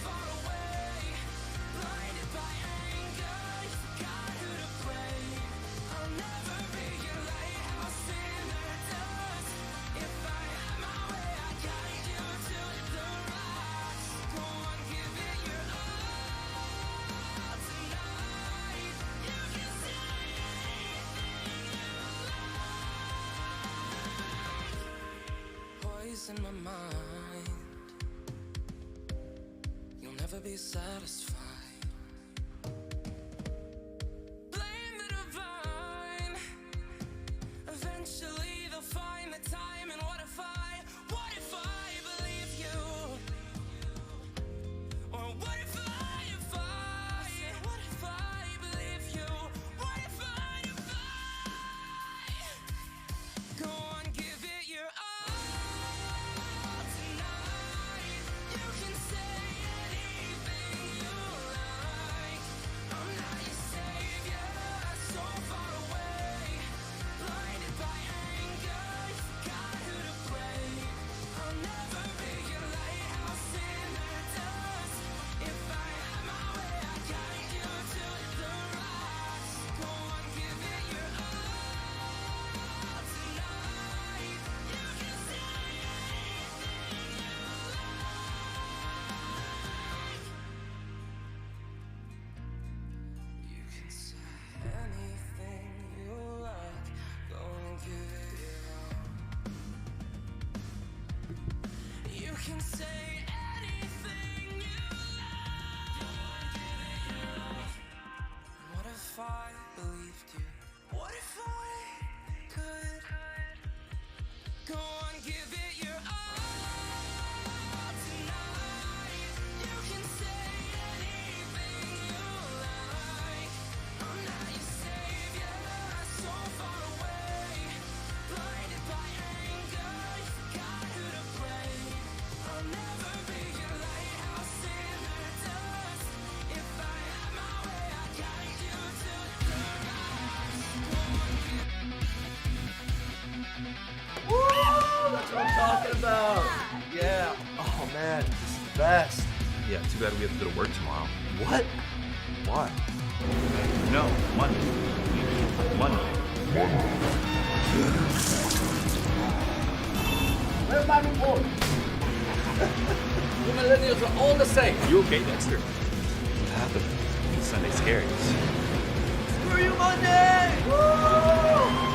far away, blinded by anger, you forgot who to blame. I'll never be your lighthouse in the dust. If I had my way, I'd guide you to the rocks. Go on, give it your all tonight. You can say anything you like. Poison my mind. You'll never be satisfied. Blame the divine. Eventually they'll find the time. And what if I believe you? Or what if I believe you? What if I go on, give it your all tonight. You can say anything you like. I'm not your savior, so far away, blinded by anger, you forgot who to blame. I'll never be your lighthouse in the dust. If I had my way, I'd guide you to the rocks. Go on, give it your all tonight. You can say anything you like. You can say anything you like. Go and give it your all. You can say anything you like. Go and give it your all. What if I believed you? What if I could? Go on, give it your all tonight. You can say anything you like. I'm not your savior, so far away, blinded by anger, you forgot who to blame. I'll never be your lighthouse in the dust. If I had my way, I'd guide you to the rocks. Go on, give That's what I'm talking about. Yeah. Oh man, this is the best. Yeah, too bad we have to go to work tomorrow. What? Why? No, Monday. Where's my report? You millennials are all the same. You okay, Dexter? What happened? Sunday scaries. Screw you, Monday! Woo!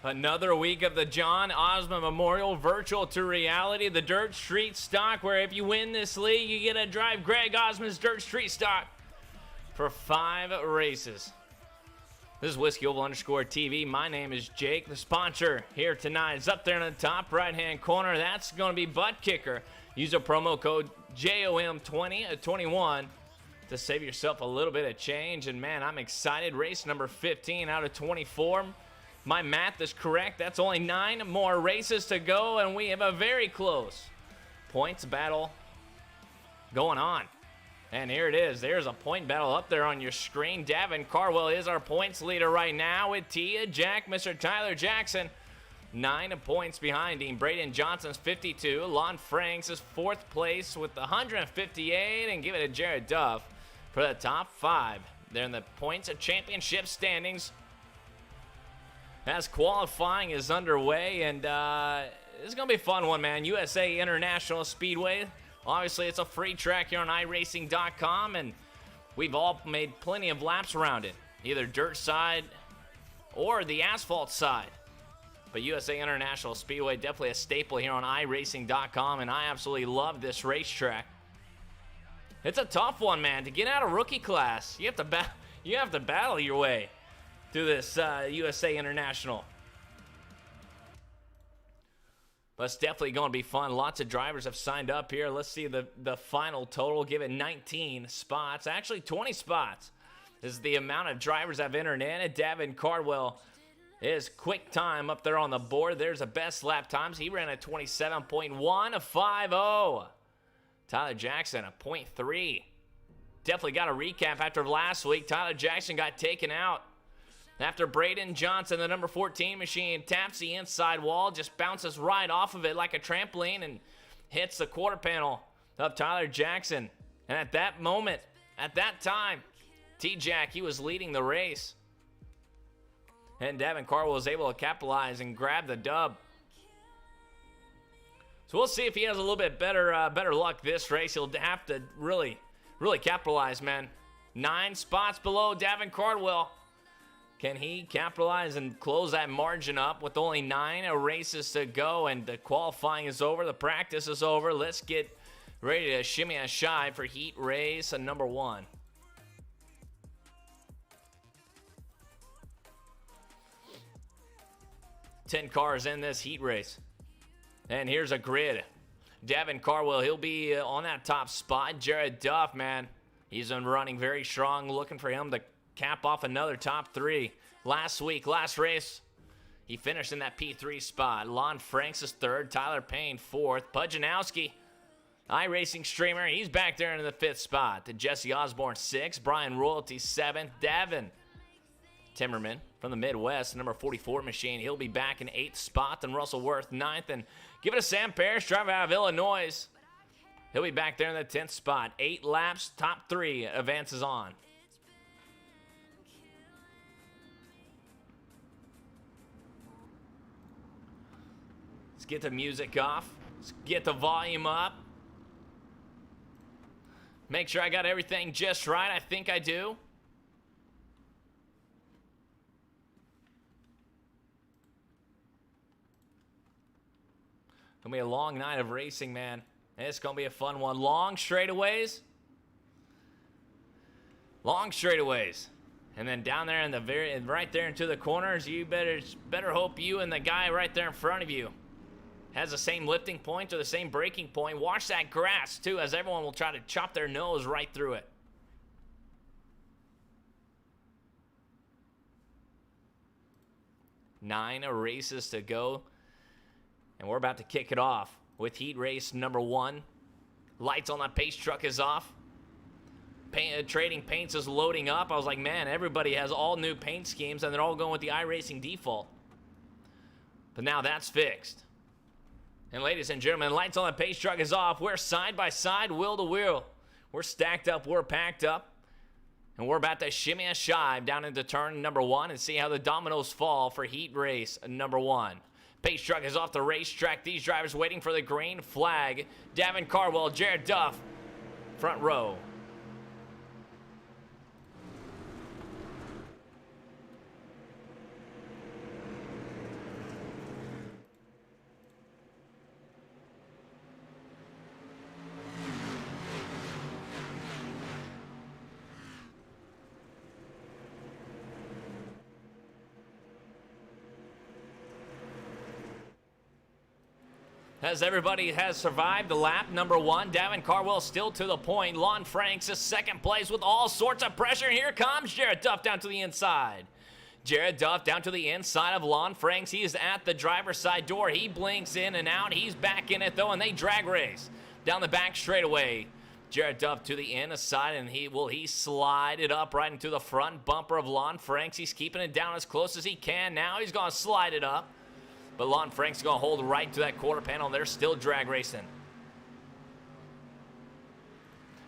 Another week of the John Osman Memorial virtual to reality, the Dirt Street Stock, where if you win this league, you get to drive Greg Osman's Dirt Street Stock for 5 races. This is Whiskey Oval _TV. My name is Jake. The sponsor here tonight is up there in the top right-hand corner. That's going to be Butt Kicker. Use a promo code JOM20 at 21 to save yourself a little bit of change. And man, I'm excited. Race number 15 out of 24. my math is correct, that's only 9 more races to go, and we have a very close points battle going on. And here it is. There's a point battle up there on your screen. Davin Carwell is our points leader right now with Tia Jack, Mr. Tyler Jackson. 9 points behind him. Braden Johnson's 52. Lon Franks is 4th place with 158. And give it to Jared Duff for the top 5. They're in the points of championship standings as qualifying is underway. And this is going to be a fun one, man. USA International Speedway. Obviously, it's a free track here on iRacing.com. And we've all made plenty of laps around it. Either dirt side or the asphalt side. But USA International Speedway, definitely a staple here on iRacing.com, and I absolutely love this racetrack. It's a tough one, man. To get out of rookie class, you have to battle your way through this USA International. But it's definitely going to be fun. Lots of drivers have signed up here. Let's see the final total. Give it 19 spots. Actually, 20 spots. This is the amount of drivers that have entered in. And Davin Cardwell is quick time up there on the board. There's the best lap times. He ran a 27.150. Tyler Jackson, a 0.3. Definitely got a recap after last week. Tyler Jackson got taken out after Braden Johnson, the number 14 machine, taps the inside wall, just bounces right off of it like a trampoline and hits the quarter panel of Tyler Jackson. And at that moment, at that time, T-Jack, he was leading the race. And Davin Carwell was able to capitalize and grab the dub. So we'll see if he has a little bit better luck this race. He'll have to really capitalize, man. 9 spots below Davin Cardwell. Can he capitalize and close that margin up with only 9 races to go? And the qualifying is over. The practice is over. Let's get ready to shimmy a shy for heat race number 1. Ten cars in this heat race. And here's a grid. Davin Carwell, he'll be on that top spot. Jared Duff, man, he's been running very strong. Looking for him to cap off another top 3. Last race, he finished in that P3 spot. Lon Franks is 3rd. Tyler Payne 4th. Pudjanowski, iRacing streamer, he's back there in the 5th spot. Jesse Osborne 6th. Brian Royalty 7th. Davin Timmerman from the Midwest, number 44 machine. He'll be back in 8th spot. Then Russell Worth 9th. And give it to Sam Parrish, driver out of Illinois. He'll be back there in the 10th spot. 8 laps, top 3 advances on. Let's get the music off. Let's get the volume up. Make sure I got everything just right. I think I do. Gonna be a long night of racing, man. It's gonna be a fun one. Long straightaways. And then down there in the right there into the corners, you better hope you and the guy right there in front of you has the same lifting point or the same braking point. Watch that grass too, as everyone will try to chop their nose right through it. Nine races to go. And we're about to kick it off with heat race number 1. Lights on that pace truck is off. Trading paints is loading up. I was like, man, everybody has all new paint schemes, and they're all going with the iRacing default. But now that's fixed. And ladies and gentlemen, lights on the pace truck is off. We're side by side, wheel to wheel. We're stacked up, we're packed up. And we're about to shimmy a shive down into turn number 1 and see how the dominoes fall for heat race number 1. Pace truck is off the racetrack. These drivers waiting for the green flag. Davin Cardwell, Jared Duff, front row. As everybody has survived the lap number 1, Davin Cardwell still to the point. Lon Franks is 2nd place with all sorts of pressure. Here comes Jared Duff down to the inside. Jared Duff down to the inside of Lon Franks. He is at the driver's side door. He blinks in and out. He's back in it though, and they drag race down the back straightaway. Jared Duff to the inside, and he slide it up right into the front bumper of Lon Franks. He's keeping it down as close as he can. Now he's going to slide it up, but Lon Franks is going to hold right to that quarter panel. They're still drag racing.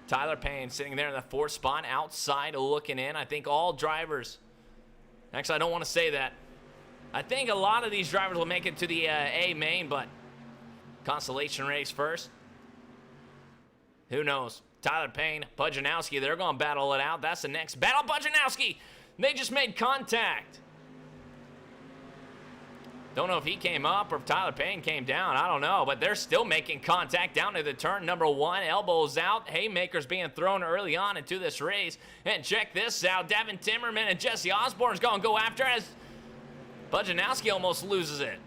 Tyler Payne sitting there in the 4th spot outside looking in. I think all drivers, actually I don't want to say that. I think a lot of these drivers will make it to the A main, but consolation race first. Who knows? Tyler Payne, Pujanowski, they're going to battle it out. That's the next battle. Pujanowski, they just made contact. Don't know if he came up or if Tyler Payne came down. I don't know, but they're still making contact down to the turn number 1. Elbows out. Haymakers being thrown early on into this race. And check this out. Davin Timmerman and Jesse Osborne's going to go after as Pujanowski almost loses it.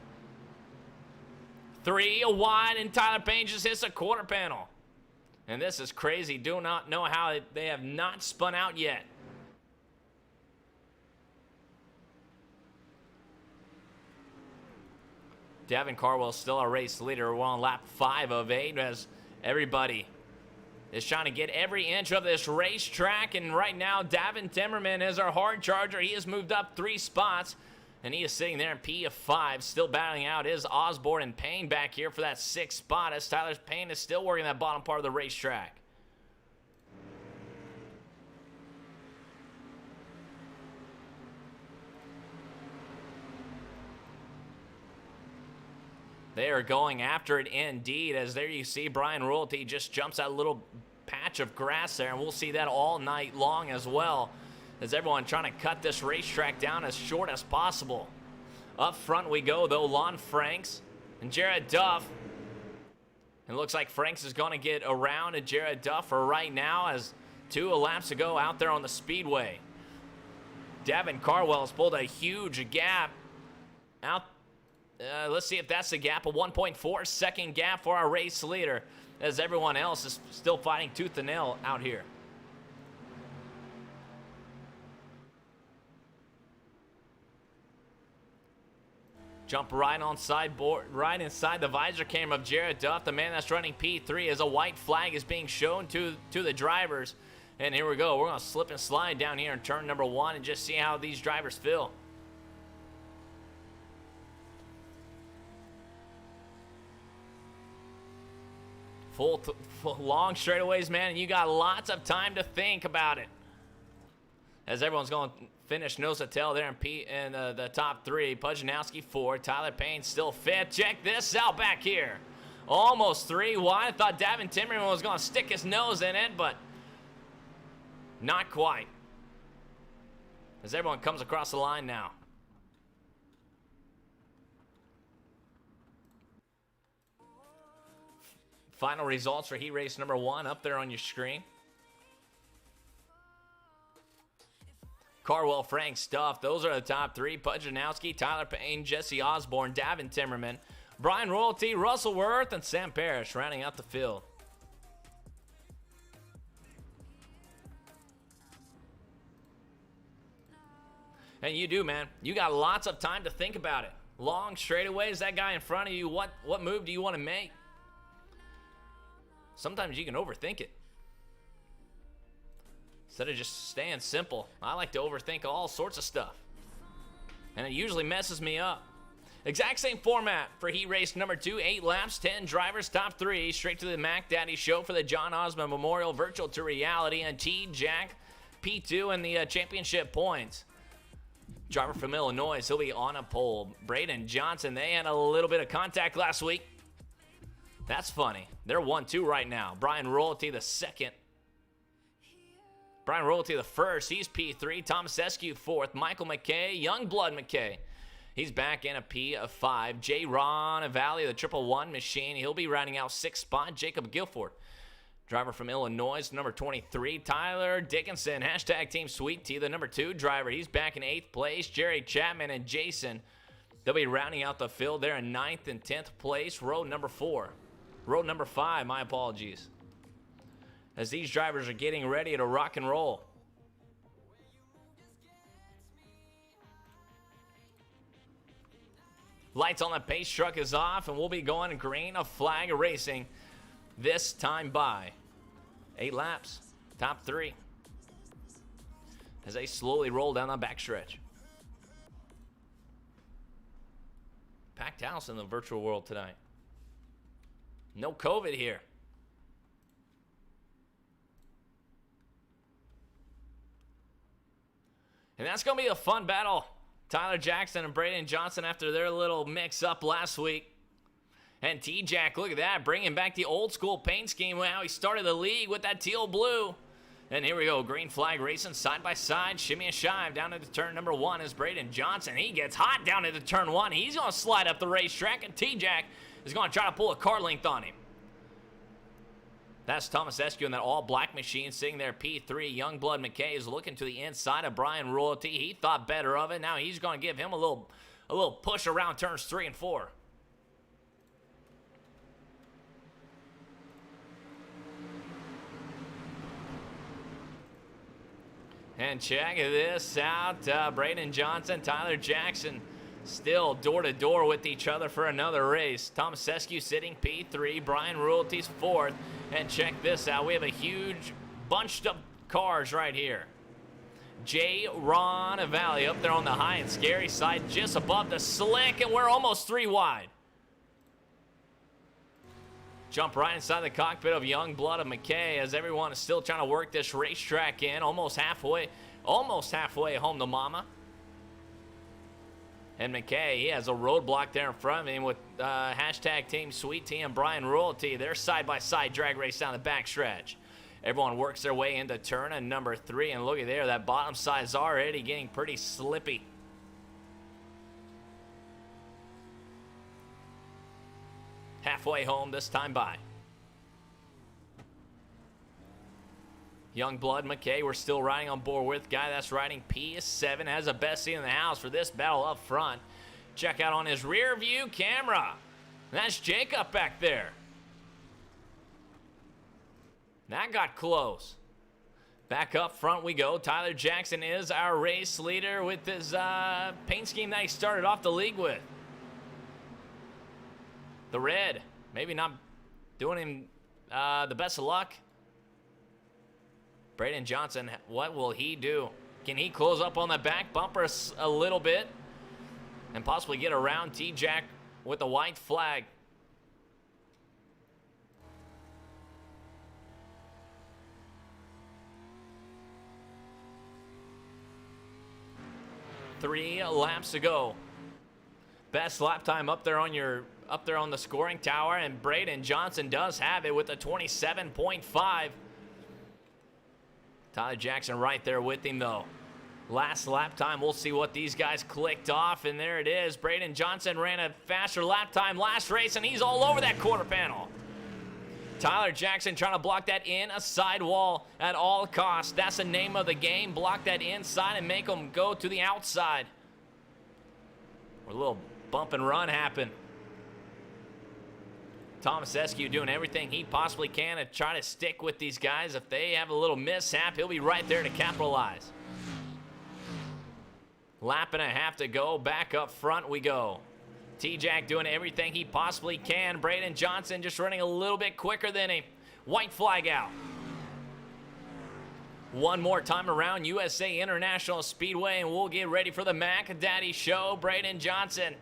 3 wide, and Tyler Payne just hits a quarter panel. And this is crazy. Do not know how they have not spun out yet. Devin Carwell still our race leader. We're on lap 5 of 8 as everybody is trying to get every inch of this racetrack. And right now, Davin Timmerman is our hard charger. He has moved up 3 spots, and he is sitting there in P of 5, still battling out is Osborne and Payne back here for that 6th spot as Tyler Payne is still working that bottom part of the racetrack. They are going after it indeed, as there you see Brian Royalty just jumps that little patch of grass there, and we'll see that all night long as well, as everyone trying to cut this racetrack down as short as possible. Up front we go though, Lon Franks and Jared Duff. It looks like Franks is going to get around to Jared Duff for right now, as 2 laps ago out there on the speedway. Davin Carwell has pulled a huge gap out. Let's see if that's the gap, a 1.4 second gap for our race leader, as everyone else is still fighting tooth and nail out here. Jump right on sideboard, right inside the visor camera of Jared Duff, the man that's running P3, as a white flag is being shown to the drivers. And here we go. We're going to slip and slide down here in turn number 1 and just see how these drivers feel. Full long straightaways, man, and you got lots of time to think about it. As everyone's going to finish nose to tail there in the top 3. Pujanowski 4, Tyler Payne still 5th. Check this out back here. Almost 3 wide. I thought Davin Timmerman was going to stick his nose in it, but not quite. As everyone comes across the line now. Final results for heat race number 1 up there on your screen. Carwell, Franks, Duff, those are the top 3. Pujanowski, Tyler Payne, Jesse Osborne, Davin Timmerman, Brian Royalty, Russell Worth, and Sam Parrish rounding out the field. And you do, man. You got lots of time to think about it. Long straightaways, that guy in front of you, what move do you want to make? Sometimes you can overthink it. Instead of just staying simple, I like to overthink all sorts of stuff. And it usually messes me up. Exact same format for heat race number 2, 8 laps, 10 drivers, top 3, straight to the Mac Daddy show for the John Osman Memorial Virtual to Reality, and T-Jack P2 and the championship points. Driver from Illinois, he'll be on a pole. Braden Johnson, they had a little bit of contact last week. That's funny. They're 1-2 right now. Brian Royalty the 2nd. Brian Royalty the 1st. He's P3. Thomas Eskew 4th. Michael McKay, Youngblood McKay. He's back in a P of 5. J. Ron Valley, the 111 machine. He'll be rounding out 6th spot. Jacob Guilford, driver from Illinois, number 23. Tyler Dickinson, hashtag Team Sweet Tea, the number 2 driver. He's back in 8th place. Jerry Chapman and Jason, they'll be rounding out the field there in 9th and 10th place. Row number 4. Row number 5, my apologies. As these drivers are getting ready to rock and roll. Lights on the pace truck is off, and we'll be going green, a flag racing this time by 8 laps, top 3, as they slowly roll down the backstretch. Packed house in the virtual world tonight. No COVID here. And that's going to be a fun battle. Tyler Jackson and Braden Johnson after their little mix-up last week. And T-Jack, look at that, bringing back the old-school paint scheme. How he started the league with that teal-blue. And here we go, green flag racing side by side, shimmy and shive down into turn number 1 is Braden Johnson. He gets hot down into turn 1. He's going to slide up the racetrack, and T-Jack is going to try to pull a car length on him. That's Thomas Eskew in that all-black machine sitting there, P3. Youngblood McKay is looking to the inside of Brian Royalty. He thought better of it. Now he's going to give him a little push around turns 3 and 4. And check this out, Braden Johnson, Tyler Jackson still door-to-door with each other for another race. Thomas Eskew sitting P3, Brian Royalty's 4th. And check this out, we have a huge bunched up cars right here. J. Ron Valley up there on the high and scary side, just above the slick, and we're almost 3 wide. Jump right inside the cockpit of Youngblood of McKay as everyone is still trying to work this racetrack in. Almost halfway home to mama. And McKay, he has a roadblock there in front of him with hashtag Team Sweet Tea and Brian Royalty. They're side-by-side drag race down the backstretch. Everyone works their way into turn and number 3. And look at there, that bottom side is already getting pretty slippy. Halfway home this time by. Youngblood McKay, we're still riding on board with. Guy that's riding P7 has the best seat in the house for this battle up front. Check out on his rear view camera. That's Jacob back there. That got close. Back up front we go. Tyler Jackson is our race leader with his paint scheme that he started off the league with. The red, maybe not doing him the best of luck. Braden Johnson, what will he do? Can he close up on the back bumper a little bit and possibly get around T-Jack with the white flag? Three laps to go. Best lap time up there on the scoring tower, and Braden Johnson does have it with a 27.5. Tyler Jackson right there with him though. Last lap time, we'll see what these guys clicked off, and there it is. Braden Johnson ran a faster lap time last race, and he's all over that quarter panel. Tyler Jackson trying to block that in a sidewall at all costs. That's the name of the game. Block that inside and make them go to the outside. Or a little bump and run happen. Thomas Eskew doing everything he possibly can to try to stick with these guys. If they have a little mishap, he'll be right there to capitalize. Lap and a half to go. Back up front we go. T-Jack doing everything he possibly can. Braden Johnson just running a little bit quicker than him. White flag out. One more time around USA International Speedway, and we'll get ready for the Mac Daddy Show. Braden Johnson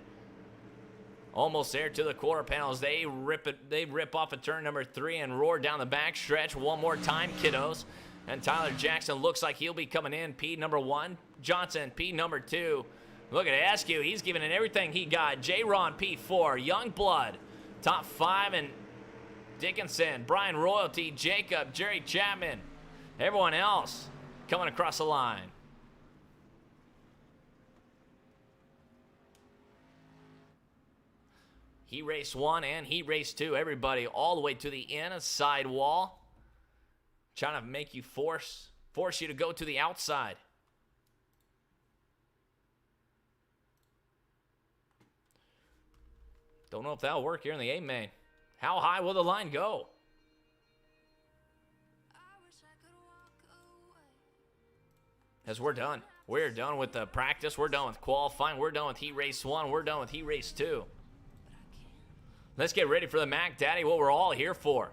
almost there to the quarter panels. They rip off at turn number 3 and roar down the back stretch. One more time, kiddos. And Tyler Jackson looks like he'll be coming in. P number 1. Johnson, P number 2. Look at Askew. He's giving it everything he got. J-Ron, P4. Youngblood, top 5. And Dickinson, Brian Royalty, Jacob, Jerry Chapman. Everyone else coming across the line. Heat race 1 and heat race 2. Everybody all the way to the inside wall. Trying to make you force you to go to the outside. Don't know if that'll work here in the A-main. How high will the line go? As we're done. We're done with the practice. We're done with qualifying. We're done with heat race 1. We're done with heat race 2. Let's get ready for the Mac Daddy, what we're all here for.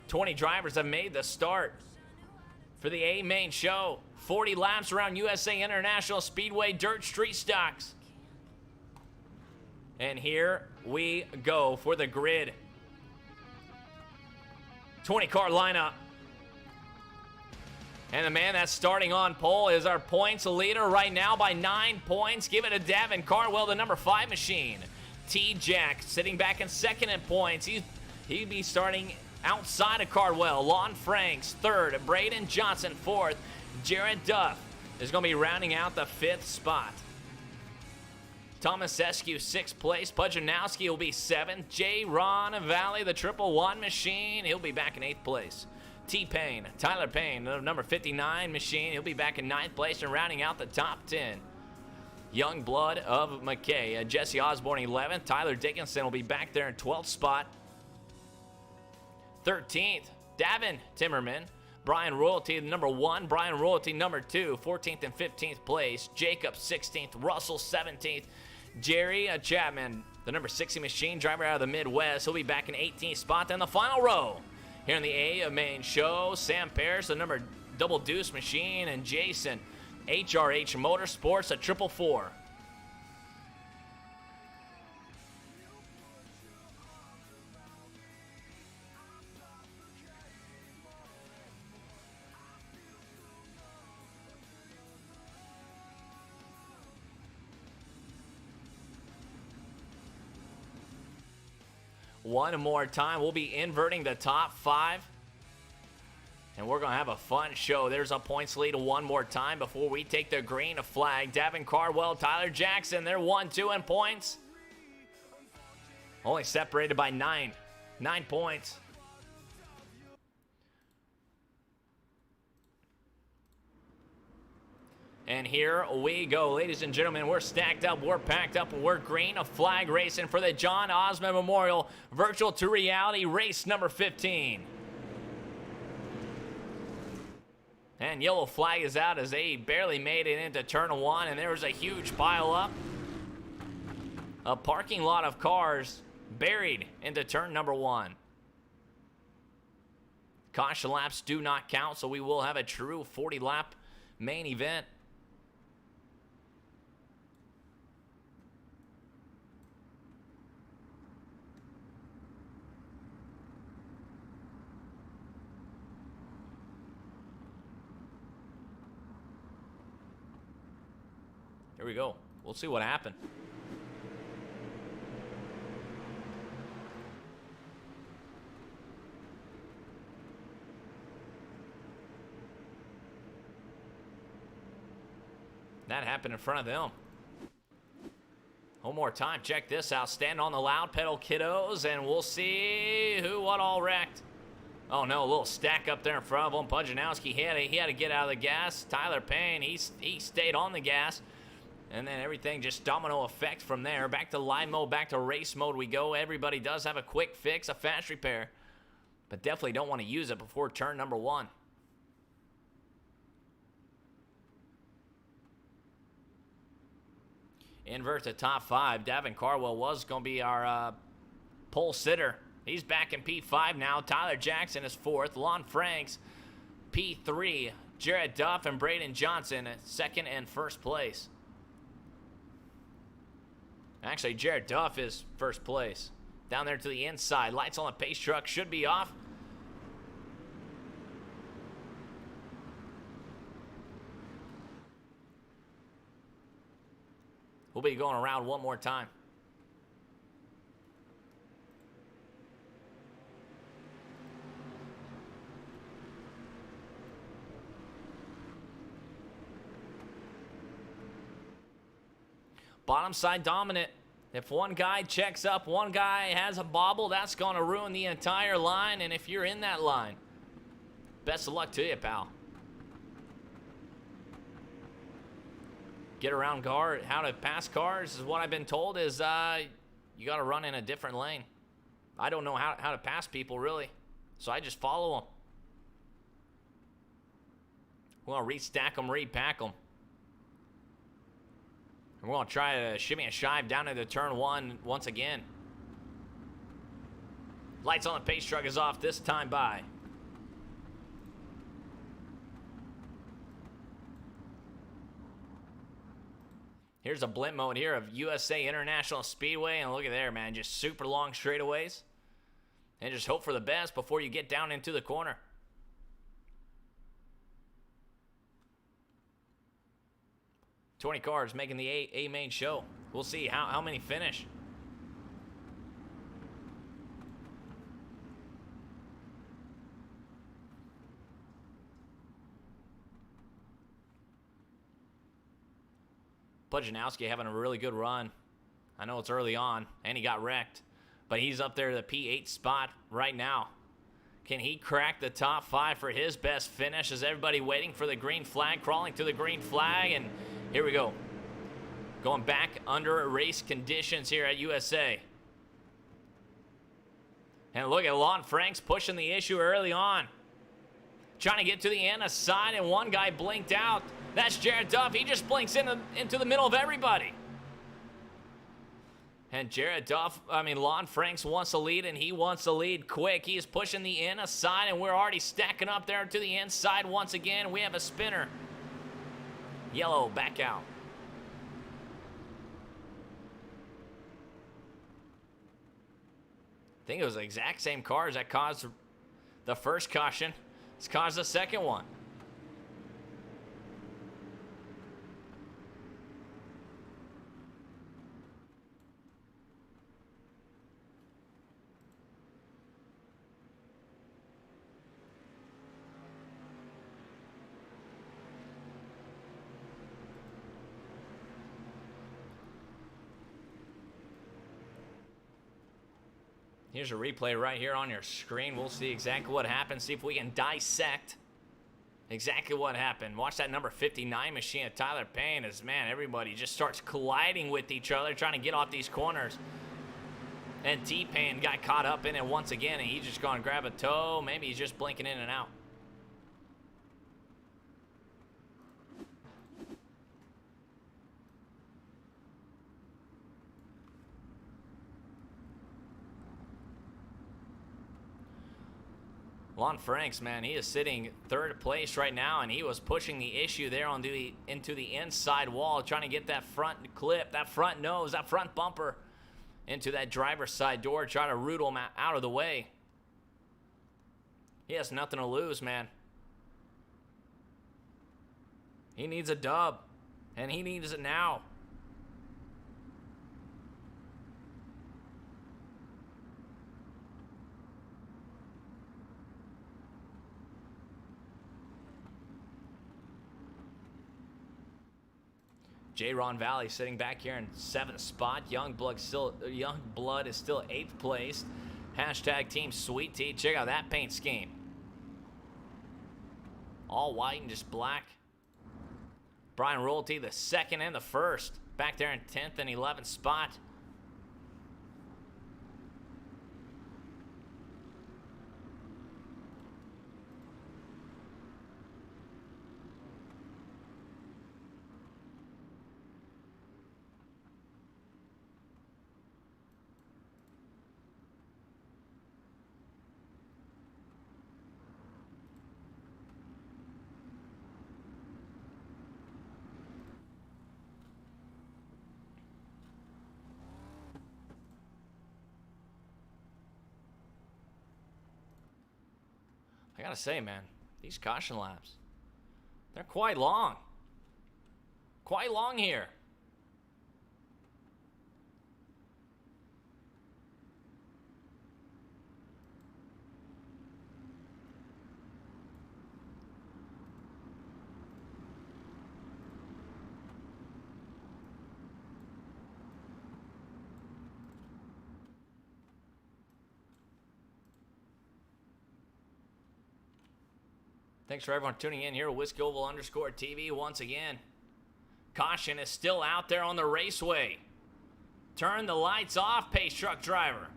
20 drivers have made the start for the A main show. 40 laps around USA International Speedway Dirt Street Stocks. And here we go for the grid. 20 car lineup. And the man that's starting on pole is our points leader right now by 9 points. Give it to Davin Carwell, the number 5 machine. T-Jack sitting back in second in points. He'd be starting outside of Cardwell. Lon Franks, third. Braden Johnson, fourth. Jared Duff is going to be rounding out the 5th spot. Thomas Eskew, 6th place. Pujanowski will be 7th. J. Ron Valley, the 111 machine, he'll be back in 8th place. T-Payne, Tyler Payne, the number 59 machine, he'll be back in 9th place and rounding out the top 10. Young Blood of McKay, Jesse Osborne, 11th. Tyler Dickinson will be back there in 12th spot. 13th, Davin Timmerman. Brian Royalty, number 1. Brian Royalty, number 2. 14th and 15th place. Jacob, 16th. Russell, 17th. Jerry Chapman, the number 60 machine driver out of the Midwest. He'll be back in 18th spot. Then the final row here in the A main show. Sam Parrish, the number double deuce machine. And Jason, HRH Motorsports, a 444. One more time, we'll be inverting the top 5. And we're going to have a fun show. There's a points lead one more time before we take the green flag. Davin Cardwell, Tyler Jackson, they're 1-2 in points. Only separated by 9 points. And here we go, ladies and gentlemen. We're stacked up, we're packed up, we're green, a flag racing for the John Osman Memorial Virtual to Reality race number 15. And yellow flag is out as they barely made it into turn 1, and there was a huge pile up. A parking lot of cars buried into turn number 1. Caution laps do not count, so we will have a true 40-lap main event. Here we go. We'll see what happened. That happened in front of them. One more time. Check this out. Stand on the loud pedal, kiddos, and we'll see who what all wrecked. Oh no, a little stack up there in front of him. Pujanowski, he had to get out of the gas. Tyler Payne, he stayed on the gas. And then everything just domino effect from there. Back to live mode, back to race mode we go. Everybody does have a quick fix, a fast repair. But definitely don't want to use it before turn number 1. Invert the top 5. Davin Carwell was going to be our pole sitter. He's back in P5 now. Tyler Jackson is 4th. Lon Franks, P3. Jared Duff and Braden Johnson, 2nd and 1st place. Actually, Jared Duff is 1st place. Down there to the inside. Lights on the pace truck should be off. We'll be going around one more time. Bottom side dominant. If one guy checks up, one guy has a bobble, that's going to ruin the entire line. And if you're in that line, best of luck to you, pal. Get around car, how to pass cars is what I've been told is you got to run in a different lane. I don't know how to pass people, really. So I just follow them. We're going to restack them, repack them. And we're going to try to shimmy and shive down into turn 1 once again. Lights on the pace truck is off this time by. Here's a blimp mode here of USA International Speedway. And look at there, man. Just super long straightaways. And just hope for the best before you get down into the corner. "20 cars making the A main show. We'll see how many finish. Pujanowski having a really good run. I know it's early on, and he got wrecked. But he's up there to the P8 spot right now. Can he crack the top 5 for his best finish? Is everybody waiting for the green flag, crawling to the green flag? And here we go. Going back under race conditions here at USA. And look at Lon Franks pushing the issue early on. Trying to get to the Anna side, and one guy blinked out. That's Jared Duff. He just blinks into the middle of everybody. And Lon Franks wants to lead, and he wants to lead quick. He is pushing the Anna side, and we're already stacking up there to the inside once again. We have a spinner. Yellow back out. I think it was the exact same cars that caused the first caution. It's caused the second one. Here's a replay right here on your screen. We'll see exactly what happened. See if we can dissect exactly what happened. Watch that number 59 machine of Tyler Payne as, man, everybody just starts colliding with each other, trying to get off these corners. And T-Pain got caught up in it once again, and he's just going to grab a toe. Maybe he's just blinking in and out. Lon Franks, man, he is sitting third place right now, and he was pushing the issue there into the inside wall, trying to get that front clip, that front nose, that front bumper into that driver's side door, trying to root him out of the way. He has nothing to lose, man. He needs a dub, and he needs it now. J. Ron Valley sitting back here in 7th spot. Youngblood is still 8th place. Hashtag Team Sweet Tea. Check out that paint scheme. All white and just black. Brian Royalty, the 2nd and the 1st. Back there in 10th and 11th spot. I gotta say, man, these caution laps, they're quite long. Quite long here. Thanks for everyone tuning in here. Whiskey Oval _TV once again. Caution is still out there on the raceway. Turn the lights off, pace truck driver.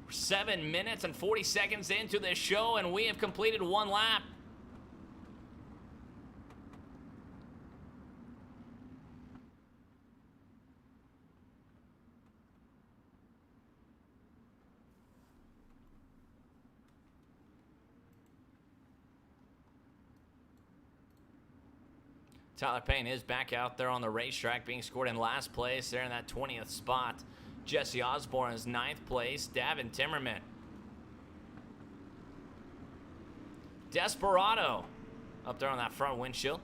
We're 7 minutes and 40 seconds into this show, and we have completed one lap. Tyler Payne is back out there on the racetrack, being scored in last place there in that 20th spot. Jesse Osborne is 9th place. Davin Timmerman. Desperado up there on that front windshield.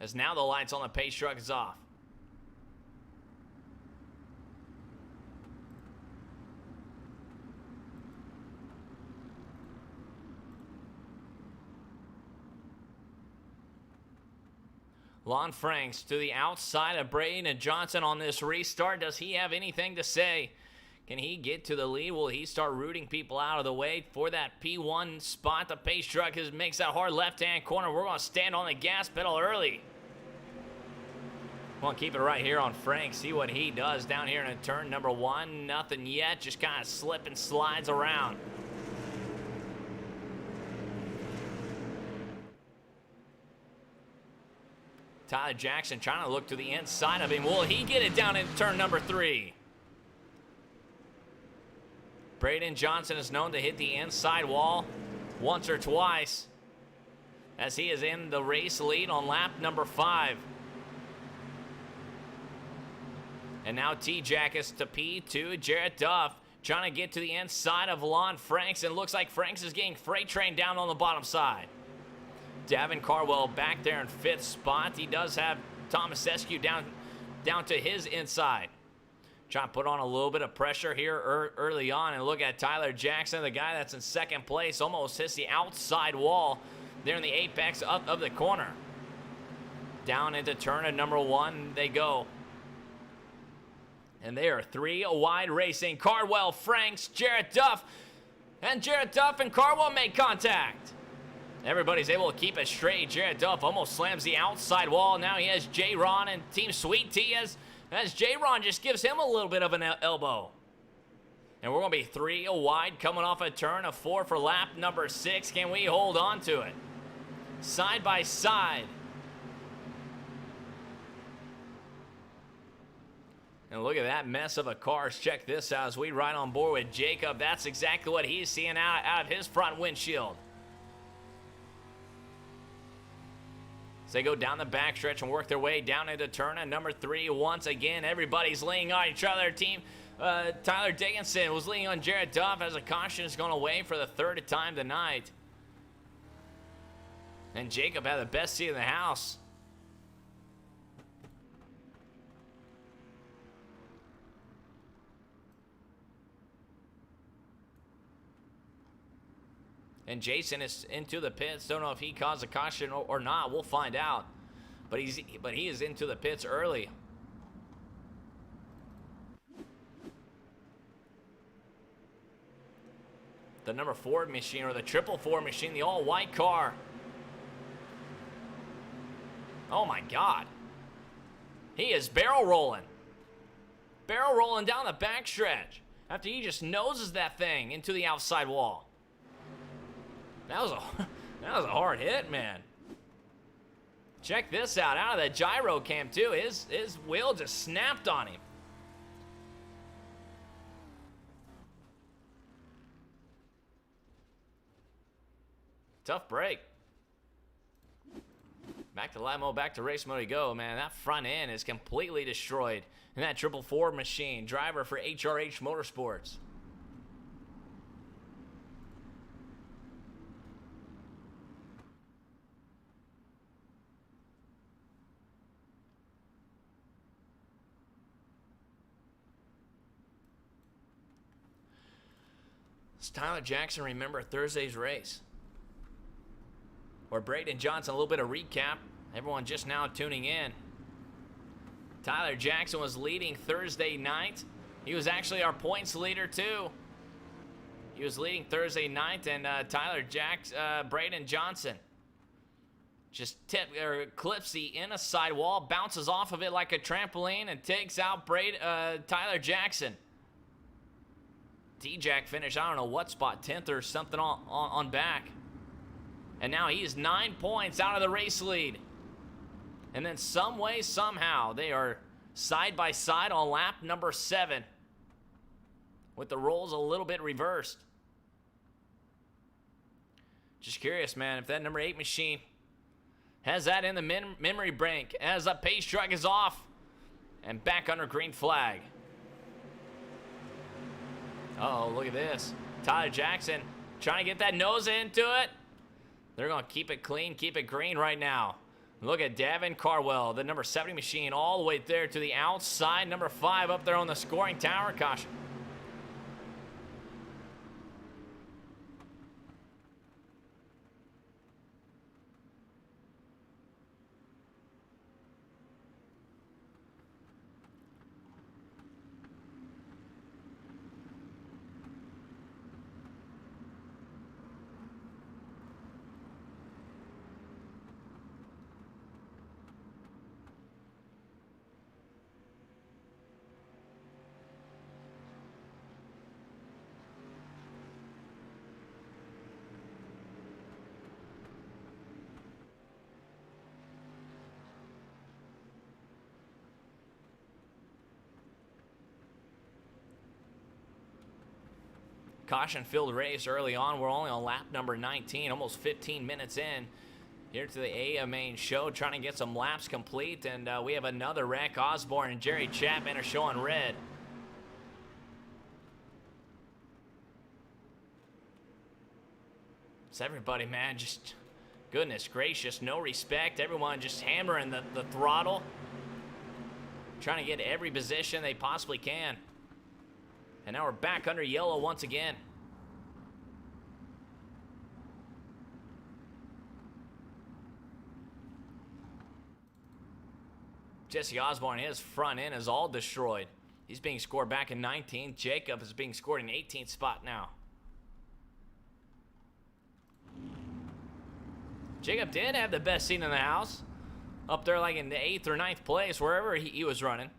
As now the lights on the pace truck is off. Lon Franks to the outside of Braden and Johnson on this restart. Does he have anything to say? Can he get to the lead? Will he start rooting people out of the way for that P1 spot? The pace truck makes that hard left-hand corner. We're going to stand on the gas pedal early. We'll keep it right here on Frank. See what he does down here in turn number 1. Nothing yet. Just kind of slip and slides around. Tyler Jackson trying to look to the inside of him. Will he get it down in turn number 3? Braden Johnson is known to hit the inside wall once or twice, as he is in the race lead on lap number 5. And now T-Jack is to P2. Jarrett Duff trying to get to the inside of Lon Franks, and looks like Franks is getting freight train down on the bottom side. Davin Carwell back there in 5th spot. He does have Thomas Eskew down to his inside. Trying to put on a little bit of pressure here early on, and look at Tyler Jackson, the guy that's in 2nd place, almost hits the outside wall there in the apex of the corner. Down into turn of number 1 they go. And they are 3 wide racing. Cardwell, Franks, Jarrett Duff. And Jarrett Duff and Cardwell make contact. Everybody's able to keep it straight. Jarrett Duff almost slams the outside wall. Now he has J-Ron and Team Sweet Tea as J-Ron just gives him a little bit of an elbow. And we're going to be 3 wide coming off a turn of 4 for lap number 6. Can we hold on to it? Side by side. And look at that mess of a car. Check this out as we ride on board with Jacob. That's exactly what he's seeing out of his front windshield. As they go down the backstretch and work their way down into turn at number 3. Once again, everybody's leaning on each other. Team Tyler Dickinson was leaning on Jarrett Duff as a caution has gone away for the 3rd time tonight. And Jacob had the best seat in the house. And Jason is into the pits. Don't know if he caused a caution or not. We'll find out. But he is into the pits early. The number 4 machine, or the 444 machine, the all-white car. Oh my God. He is barrel rolling. Barrel rolling down the backstretch after he just noses that thing into the outside wall. That was a hard hit, man. Check this out of the gyro cam too. His wheel just snapped on him. Tough break. Back to live mode, back to race mode we go, man. That front end is completely destroyed in that 444 machine. Driver for HRH Motorsports. Does Tyler Jackson remember Thursday's race? Or Braden Johnson, a little bit of recap. Everyone just now tuning in. Tyler Jackson was leading Thursday night. He was actually our points leader too. He was leading Thursday night, and Braden Johnson just clips the inner side wall, bounces off of it like a trampoline, and takes out Tyler Jackson. T-Jack finished, I don't know what spot, 10th or something on back. And now he is 9 points out of the race lead. And then some way, somehow, they are side by side on lap number 7, with the roles a little bit reversed. Just curious, man, if that number 8 machine has that in the memory bank as a pace truck is off and back under green flag. Uh-oh, look at this. Tyler Jackson trying to get that nose into it. They're going to keep it clean, keep it green right now. Look at Davin Carwell, the number 70 machine, all the way there to the outside. Number 5 up there on the scoring tower. Caution. Caution-filled race early on. We're only on lap number 19, almost 15 minutes in here to the A main show, trying to get some laps complete. And we have another wreck. Osborne and Jerry Chapman are showing red. It's everybody, man, just goodness gracious, no respect. Everyone just hammering the throttle, trying to get every position they possibly can. And now we're back under yellow once again. Jesse Osborne, his front end is all destroyed. He's being scored back in 19th. Jacob is being scored in 18th spot now. Jacob did have the best seat in the house. Up there like in the 8th or 9th place, wherever he was running.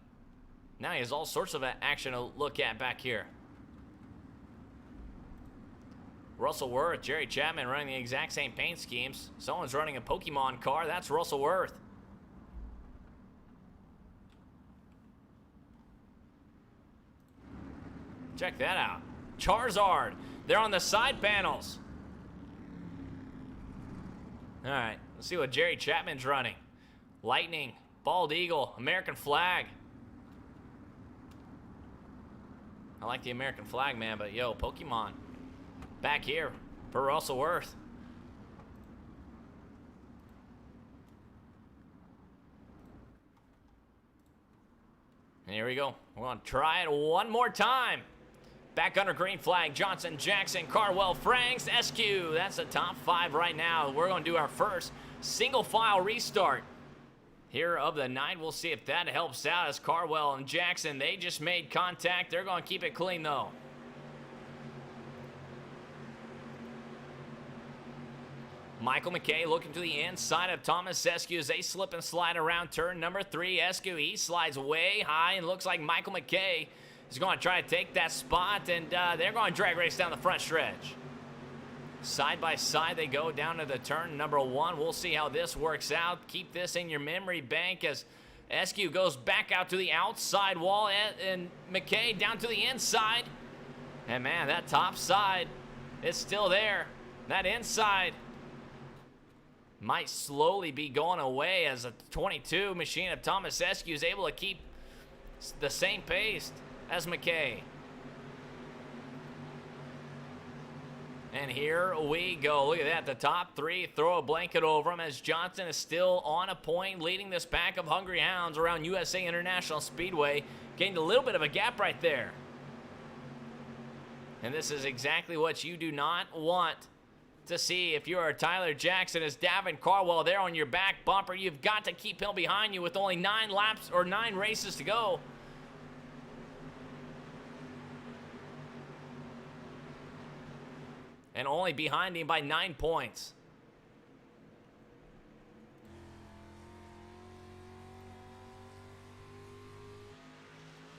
Now he has all sorts of action to look at back here. Russell Worth, Jerry Chapman running the exact same paint schemes. Someone's running a Pokemon car. That's Russell Worth. Check that out. Charizard. They're on the side panels. All right, let's see what Jerry Chapman's running. Lightning, Bald Eagle, American flag. I like the American flag, man, but yo, Pokemon. Back here for Russell Worth. And here we go. We're going to try it one more time. Back under green flag, Johnson, Jackson, Carwell, Franks, SQ. That's the top 5 right now. We're going to do our first single file restart here of the night. We'll see if that helps out as Carwell and Jackson, they just made contact. They're going to keep it clean though. Michael McKay looking to the inside of Thomas Eskew as they slip and slide around turn number 3. Eskew, he slides way high and looks like Michael McKay is going to try to take that spot, and they're going to drag race down the front stretch. Side by side they go down to the turn number 1. We'll see how this works out. Keep this in your memory bank as Eskew goes back out to the outside wall and McKay down to the inside. And man, that top side is still there. That inside might slowly be going away as a 22 machine of Thomas Eskew is able to keep the same pace as McKay. And here we go. Look at that. The top 3 throw a blanket over him as Johnson is still on a point, leading this pack of hungry hounds around USA International Speedway. Gained a little bit of a gap right there. And this is exactly what you do not want to see if you're a Tyler Jackson. As Davin Carwell there on your back bumper, you've got to keep him behind you with only 9 laps or 9 races to go. And only behind him by 9 points.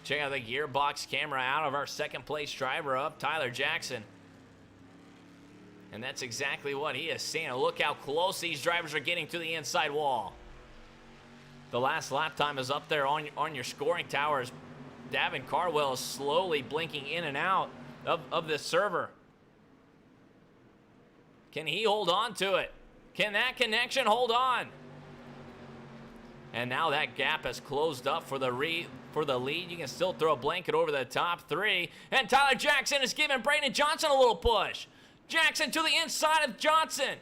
Check out the gearbox camera out of our second place driver up, Tyler Jackson. And that's exactly what he is seeing. Look how close these drivers are getting to the inside wall. The last lap time is up there on your scoring towers. Davin Carwell is slowly blinking in and out of this server. Can he hold on to it? Can that connection hold on? And now that gap has closed up for the lead. You can still throw a blanket over the top three. And Tyler Jackson is giving Braden Johnson a little push. Jackson to the inside of Johnson.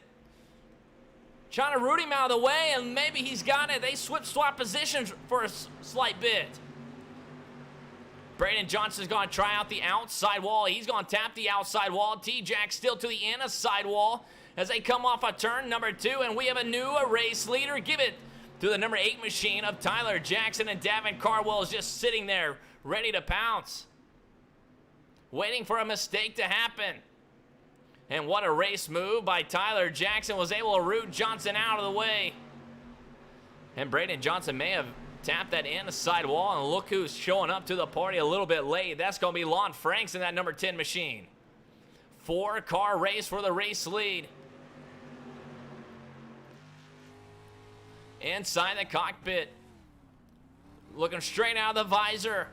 Trying to root him out of the way, and maybe he's got it. They swap positions for a slight bit. Braden Johnson's going to try out the outside wall. He's going to tap the outside wall. T-Jack still to the inside wall as they come off a turn number 2, and we have a new race leader. Give it to the number 8 machine of Tyler Jackson, and Davin Carwell is just sitting there ready to pounce, waiting for a mistake to happen. And what a race move by Tyler Jackson. Was able to root Johnson out of the way. And Braden Johnson may have tapped that inside wall, and look who's showing up to the party a little bit late. That's going to be Lon Franks in that number 10 machine. 4-car race for the race lead. Inside the cockpit, looking straight out of the visor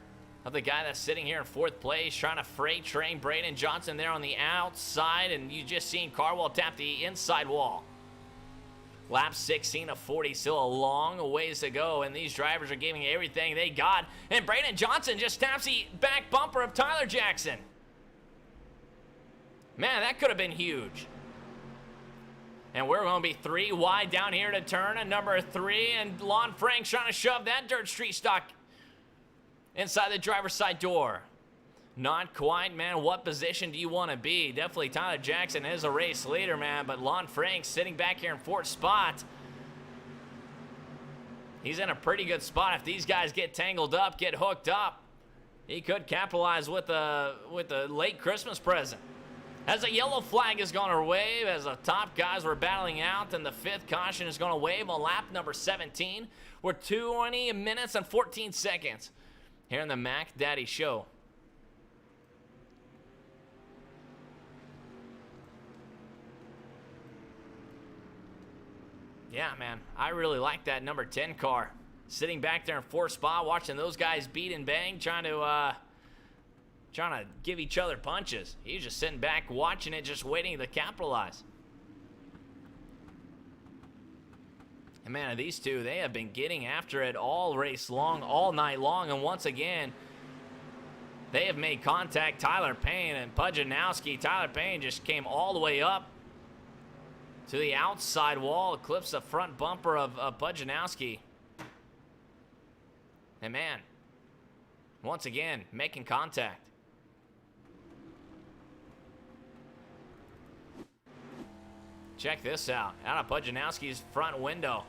of the guy that's sitting here in 4th place, trying to freight train Braden Johnson there on the outside, and you just seen Carwell tap the inside wall. Lap 16 of 40, still a long ways to go, and these drivers are giving everything they got, and Braden Johnson just taps the back bumper of Tyler Jackson. Man, that could have been huge. And we're going to be 3 wide down here to turn at number 3, and Lon Franks trying to shove that dirt street stock inside the driver's side door. Not quite, man. What position do you want to be? Definitely Tyler Jackson is a race leader, man, but Lon Franks sitting back here in 4th spot. He's in a pretty good spot. If these guys get tangled up, get hooked up, he could capitalize with a late Christmas present. As a yellow flag is going to wave, as the top guys were battling out, and the 5th caution is going to wave on lap number 17. We're 20 minutes and 14 seconds here in the Mac Daddy Show. Yeah, man, I really like that number 10 car. Sitting back there in 4th spot, watching those guys beat and bang, trying to give each other punches. He's just sitting back watching it, just waiting to capitalize. And man, these two, they have been getting after it all race long, all night long, and once again, they have made contact. Tyler Payne and Pujanowski. Tyler Payne just came all the way up to the outside wall, clips the front bumper of Pujanowski. And man, once again, making contact. Check this out of Pujanowski's front window.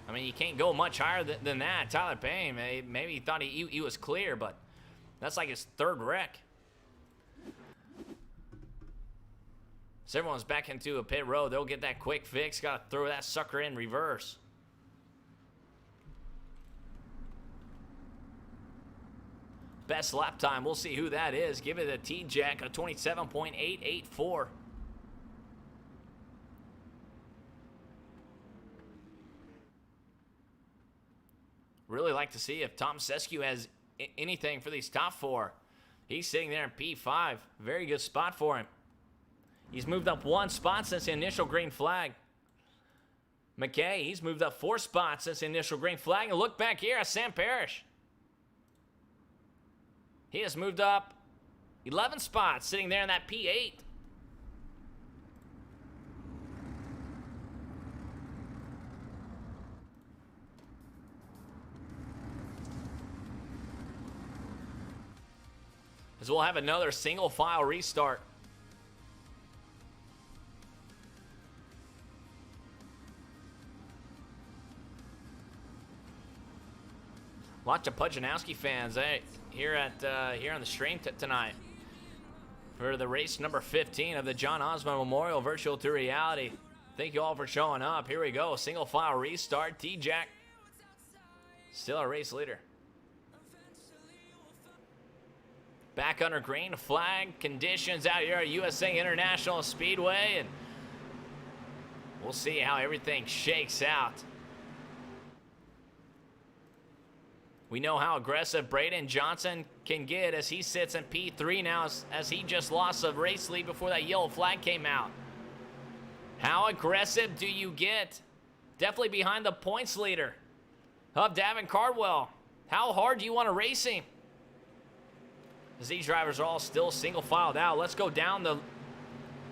I mean, you can't go much higher than that. Tyler Payne, maybe he thought he was clear, but that's like his 3rd wreck. So everyone's back into a pit road. They'll get that quick fix. Got to throw that sucker in reverse. Best lap time. We'll see who that is. Give it a T-Jack, a 27.884. Really like to see if Tom Sescu has anything for these top 4. He's sitting there in P5. Very good spot for him. He's moved up 1 spot since the initial green flag. McKay, he's moved up 4 spots since the initial green flag. And look back here at Sam Parrish. He has moved up 11 spots, sitting there in that P8. As we'll have another single file restart. Lots of Pujanowski fans here on the stream tonight for the race number 15 of the John Osman Memorial Virtual to Reality. Thank you all for showing up. Here we go. Single file restart. T-Jack still a race leader. Back under green flag conditions out here at USA International Speedway, and we'll see how everything shakes out. We know how aggressive Braden Johnson can get as he sits in P3 now as he just lost a race lead before that yellow flag came out. How aggressive do you get? Definitely behind the points leader of Davin Cardwell. How hard do you want to race him? As these drivers are all still single filed out. Let's go down the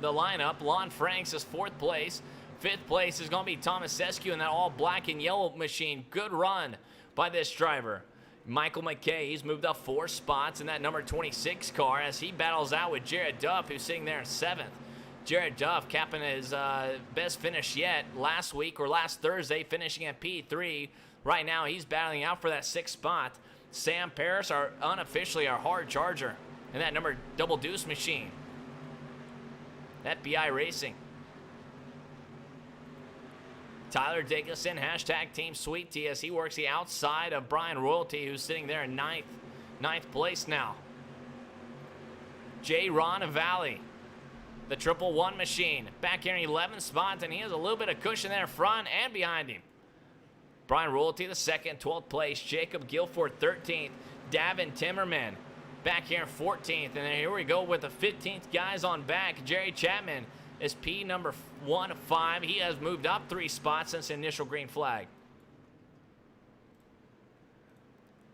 lineup. Lon Franks is 4th place. 5th place is going to be Thomas Sescu in that all black and yellow machine. Good run by this driver. Michael McKay, he's moved up 4 spots in that number 26 car as he battles out with Jared Duff, who's sitting there in 7th. Jared Duff capping his best finish yet last week or last Thursday, finishing at P3. Right now, he's battling out for that 6th spot. Sam Paris, unofficially our hard charger in that number double deuce machine. FBI Racing. Tyler Dickinson, hashtag Team Sweet Tea, as he works the outside of Brian Royalty, who's sitting there in ninth place now. J. Ron Valley, the 111 machine, back here in 11th spot, and he has a little bit of cushion there front and behind him. Brian Royalty, the 2nd, 12th place. Jacob Guilford, 13th. Davin Timmerman, back here in 14th. And then here we go with the 15th guys on back. Jerry Chapman is P number 1-5. He has moved up 3 spots since the initial green flag.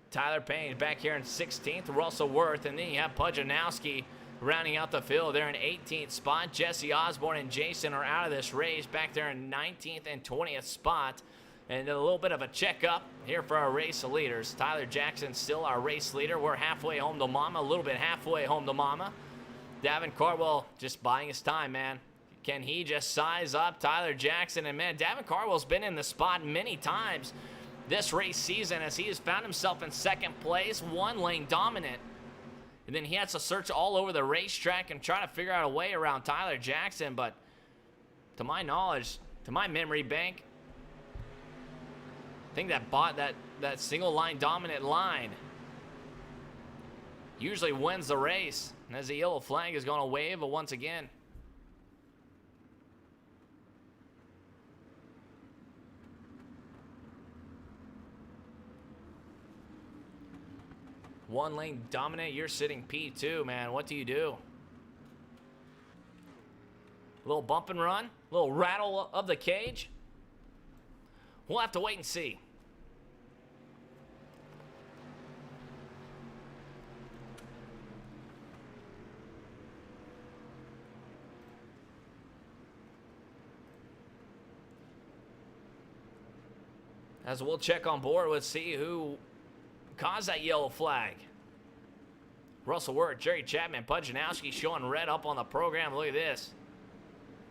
Tyler Payne back here in 16th. Russell Worth, and then you have Pujanowski rounding out the field there in 18th spot. Jesse Osborne and Jason are out of this race back there in 19th and 20th spot. And a little bit of a checkup here for our race leaders. Tyler Jackson still our race leader. We're halfway home to mama, a little bit halfway home to mama. Davin Cardwell just buying his time, man. Can he just size up Tyler Jackson? And man, Davin Cardwell's been in the spot many times this race season as he has found himself in 2nd place, 1 lane dominant. And then he has to search all over the racetrack and try to figure out a way around Tyler Jackson. But to my knowledge, to my memory bank, I think that single line dominant line usually wins the race. And as the yellow flag is going to wave once again. One lane dominant, you're sitting P2, man. What do you do? A little bump and run? A little rattle of the cage? We'll have to wait and see. As we'll check on board, let's see who caused that yellow flag. Russell Worth, Jerry Chapman, Pujanowski showing red up on the program. Look at this.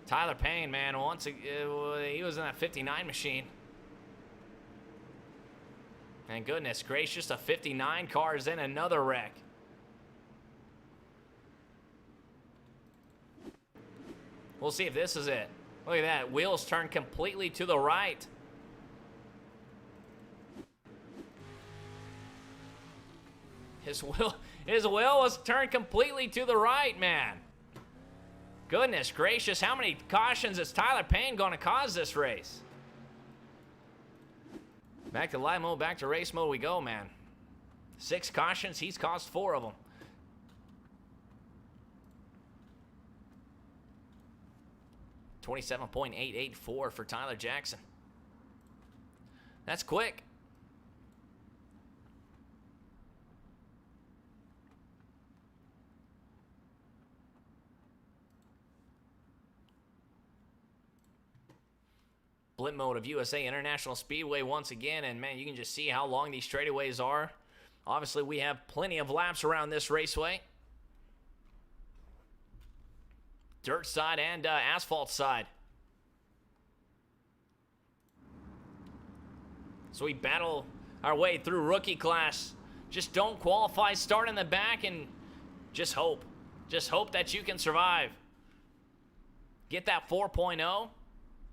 Tyler Payne, man, once he was in that 59 machine. And goodness gracious, a 59 car is in another wreck. We'll see if this is it. Look at that, wheels turn completely to the right. His wheel was turned completely to the right, man. Goodness gracious, how many cautions is Tyler Payne going to cause this race? Back to live mode, back to race mode we go, man. 6 cautions, he's caused 4 of them. .884 for Tyler Jackson. That's quick. Blimp mode of USA International Speedway once again, and man, you can just see how long these straightaways are. Obviously, we have plenty of laps around this raceway. Dirt side and asphalt side. So we battle our way through rookie class. Just don't qualify, start in the back, and just hope. Just hope that you can survive. Get that 4.0.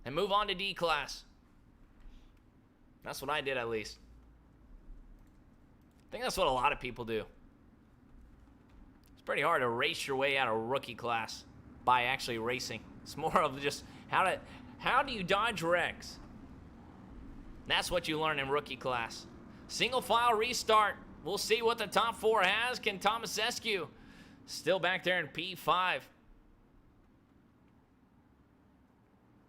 And move on to D class. That's what I did, at least. I think that's what a lot of people do. It's pretty hard to race your way out of rookie class by actually racing. It's more of just how do you dodge wrecks? That's what you learn in rookie class. Single file restart. We'll see what the top 4 has. Can Tomasescu still back there in P5?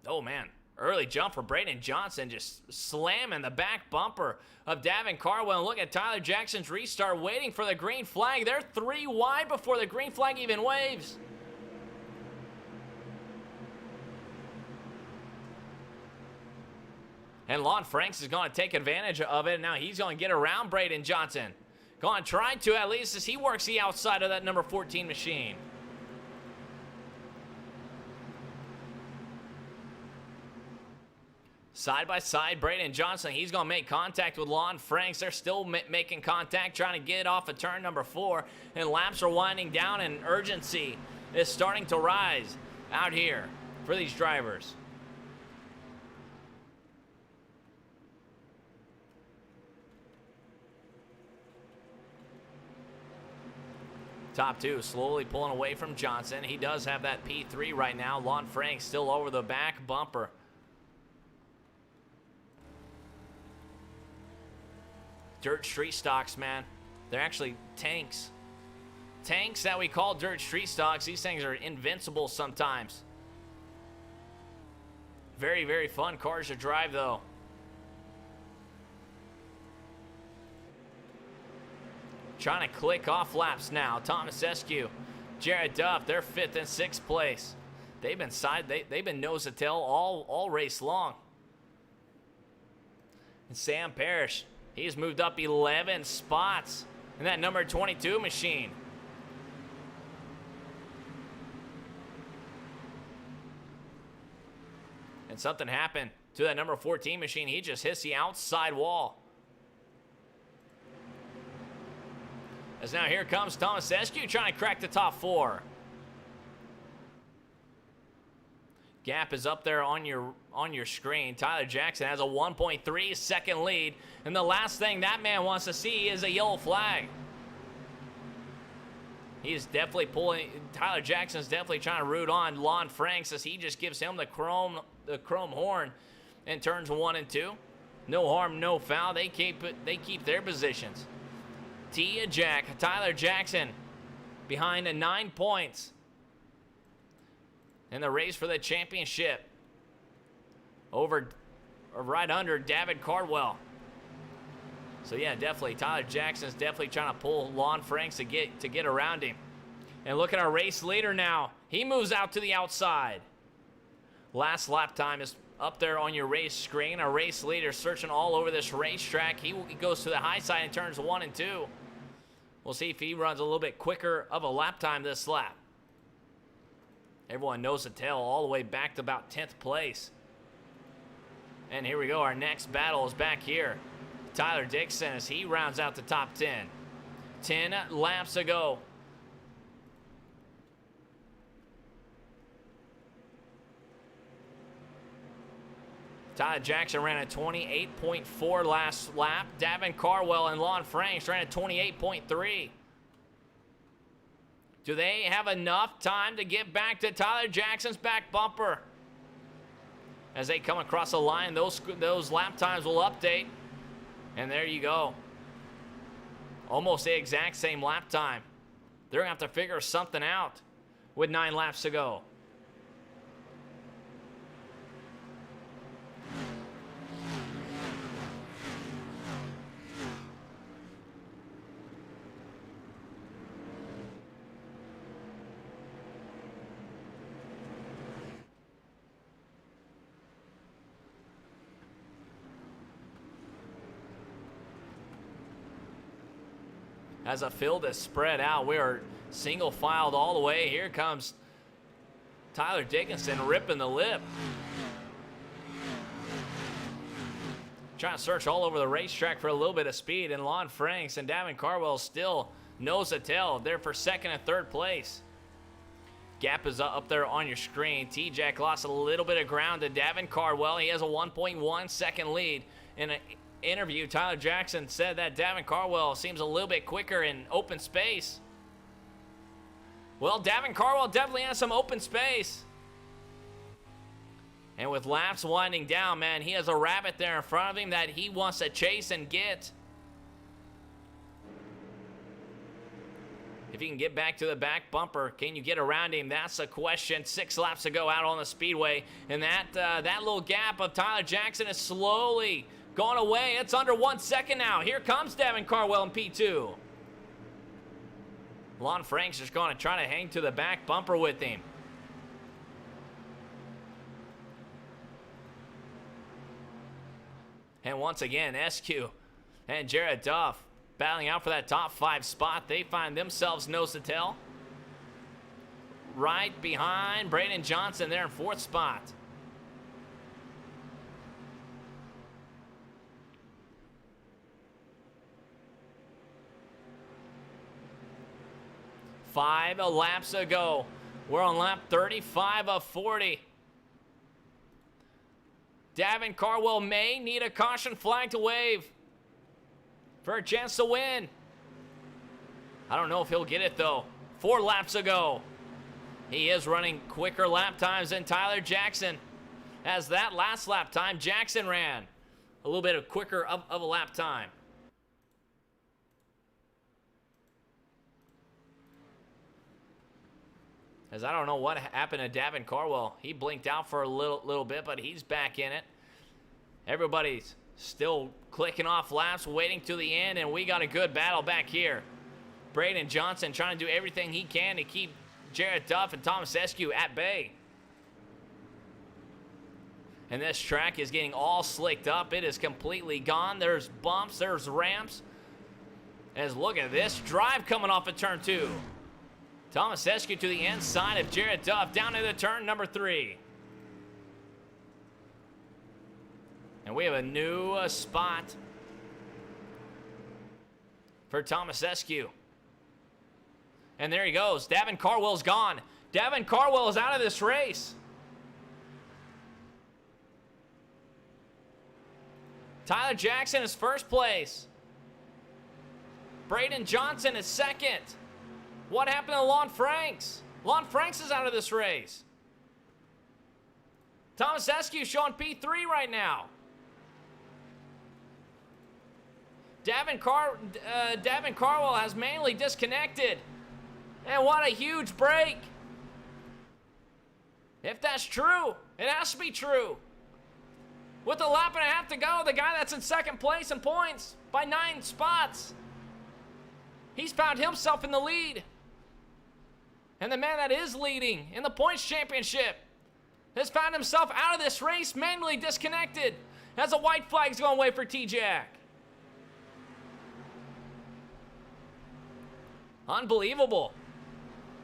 Oh, man. Early jump for Braden Johnson, just slamming the back bumper of Davin Carwell. And look at Tyler Jackson's restart, waiting for the green flag. They're 3 wide before the green flag even waves. And Lon Franks is going to take advantage of it. Now he's going to get around Braden Johnson. Going to try to, at least, as he works the outside of that number 14 machine. Side by side, Braden Johnson, he's going to make contact with Lon Franks. They're still making contact, trying to get off of turn number 4. And laps are winding down, and urgency is starting to rise out here for these drivers. Top 2 slowly pulling away from Johnson. He does have that P3 right now. Lon Franks still over the back bumper. Dirt street stocks, man. They're actually tanks. Tanks that we call dirt street stocks. These things are invincible sometimes. Very, very fun cars to drive, though. Trying to click off laps now. Tomasescu, Jared Duff, they're 5th and 6th place. They've been nose to tail all race long. And Sam Parrish, he's moved up 11 spots in that number 22 machine. And something happened to that number 14 machine. He just hits the outside wall. As now here comes Tomasescu trying to crack the top 4. Gap is up there on your screen. Tyler Jackson has a 1.3 second lead. And the last thing that man wants to see is a yellow flag. He's definitely pulling. Tyler Jackson's definitely trying to root on Lon Franks as he just gives him the chrome horn in turns 1 and 2. No harm, no foul. They keep their positions. Tyler Jackson behind 9 points in the race for the championship. Right under David Cardwell. So yeah, definitely Tyler Jackson's definitely trying to pull Lon Franks to get around him. And look at our race leader now. He moves out to the outside. Last lap time is up there on your race screen. Our race leader searching all over this racetrack. He goes to the high side in turns 1 and 2. We'll see if he runs a little bit quicker of a lap time this lap. Everyone knows the tail all the way back to about 10th place. And here we go. Our next battle is back here. Tyler Dixon as he rounds out the top 10. 10 laps to go. Tyler Jackson ran a 28.4 last lap. Davin Carwell and Lon Franks ran a 28.3. Do they have enough time to get back to Tyler Jackson's back bumper? As they come across the line, those lap times will update. And there you go. Almost the exact same lap time. They're going to have to figure something out with 9 laps to go. As a field is spread out, we are single filed all the way. Here comes Tyler Dickinson ripping the lip. Trying to search all over the racetrack for a little bit of speed, and Lon Franks and Davin Carwell still nose to tail. They're for 2nd and 3rd place. Gap is up there on your screen. T-Jack lost a little bit of ground to Davin Carwell. He has a 1.1 second lead. In an interview, Tyler Jackson said that Davin Carwell seems a little bit quicker in open space. Well, Davin Carwell definitely has some open space. And with laps winding down, man, he has a rabbit there in front of him that he wants to chase and get. If you can get back to the back bumper, can you get around him? That's the question. 6 laps to go out on the speedway, and that little gap of Tyler Jackson is slowly going away. It's under 1 second now. Here comes Devin Carwell in P2. Lon Franks is going to try to hang to the back bumper with him. And once again, SQ and Jared Duff battling out for that top 5 spot. They find themselves nose to tail. Right behind Braden Johnson there in 4th spot. Five laps ago. We're on lap 35 of 40. Davin Carwell may need a caution flag to wave for a chance to win. I don't know if he'll get it though. 4 laps ago. He is running quicker lap times than Tyler Jackson. As that last lap time, Jackson ran a little bit of quicker of a lap time. As I don't know what happened to Davin Carwell. He blinked out for a little bit, but he's back in it. Everybody's still clicking off laps, waiting to the end, and we got a good battle back here. Braden Johnson trying to do everything he can to keep Jared Duff and Thomas Eskew at bay. And this track is getting all slicked up. It is completely gone. There's bumps, there's ramps. As look at this drive coming off of turn 2. Thomas Eskew to the inside of Jared Duff, down to the turn number 3. And we have a new spot for Thomas Eskew. And there he goes. Davin Carwell's gone. Davin Carwell is out of this race. Tyler Jackson is 1st place. Braden Johnson is 2nd. What happened to Lon Franks? Lon Franks is out of this race. Thomas Eskew showing P3 right now. Davin Carwell has mainly disconnected. And what a huge break. If that's true, it has to be true. With a lap and a half to go, the guy that's in 2nd place in points by 9 spots, he's found himself in the lead. And the man that is leading in the points championship has found himself out of this race, manually disconnected, as a white flag's going away for T-Jack. Unbelievable.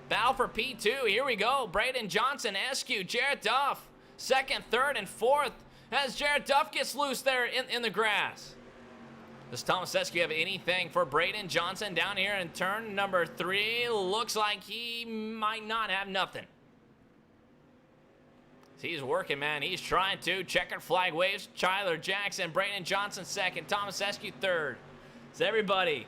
Battle for P2. Here we go. Braden Johnson, Eskew, Jared Duff, 2nd, 3rd, and 4th, as Jared Duff gets loose there in the grass. Does Thomas Eskew have anything for Braden Johnson down here in turn number 3? Looks like he might not have nothing. He's working, man. He's trying to. Checkered flag waves. Tyler Jackson, Braden Johnson 2nd, Thomas Eskew 3rd. So everybody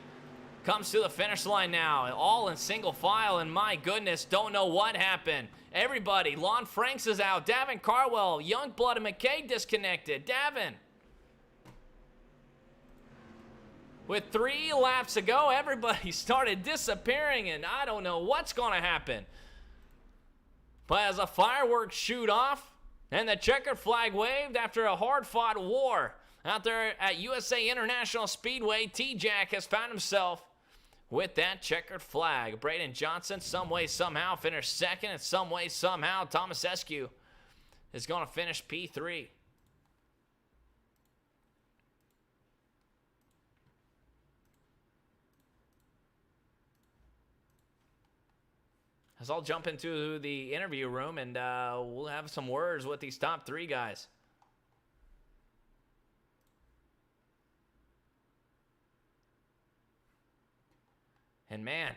comes to the finish line now, all in single file, and my goodness, don't know what happened. Everybody, Lon Franks is out. Davin Carwell, Youngblood, and McKay disconnected. Davin. With 3 laps to go, everybody started disappearing, and I don't know what's going to happen. But as the fireworks shoot off, and the checkered flag waved after a hard-fought war out there at USA International Speedway, T-Jack has found himself with that checkered flag. Braden Johnson, some way, somehow, finished 2nd, and some way, somehow, Thomas Eskew is going to finish P3. As I'll jump into the interview room, and we'll have some words with these top 3 guys. And man,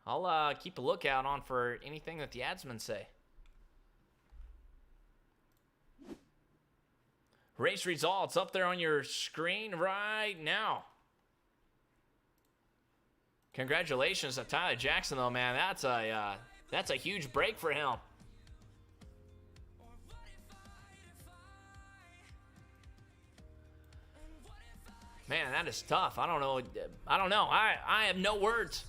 I'll keep a lookout on for anything that the adsmen say. Race results up there on your screen right now. Congratulations to Tyler Jackson, though, man. That's a huge break for him. Man, that is tough. I don't know. I have no words.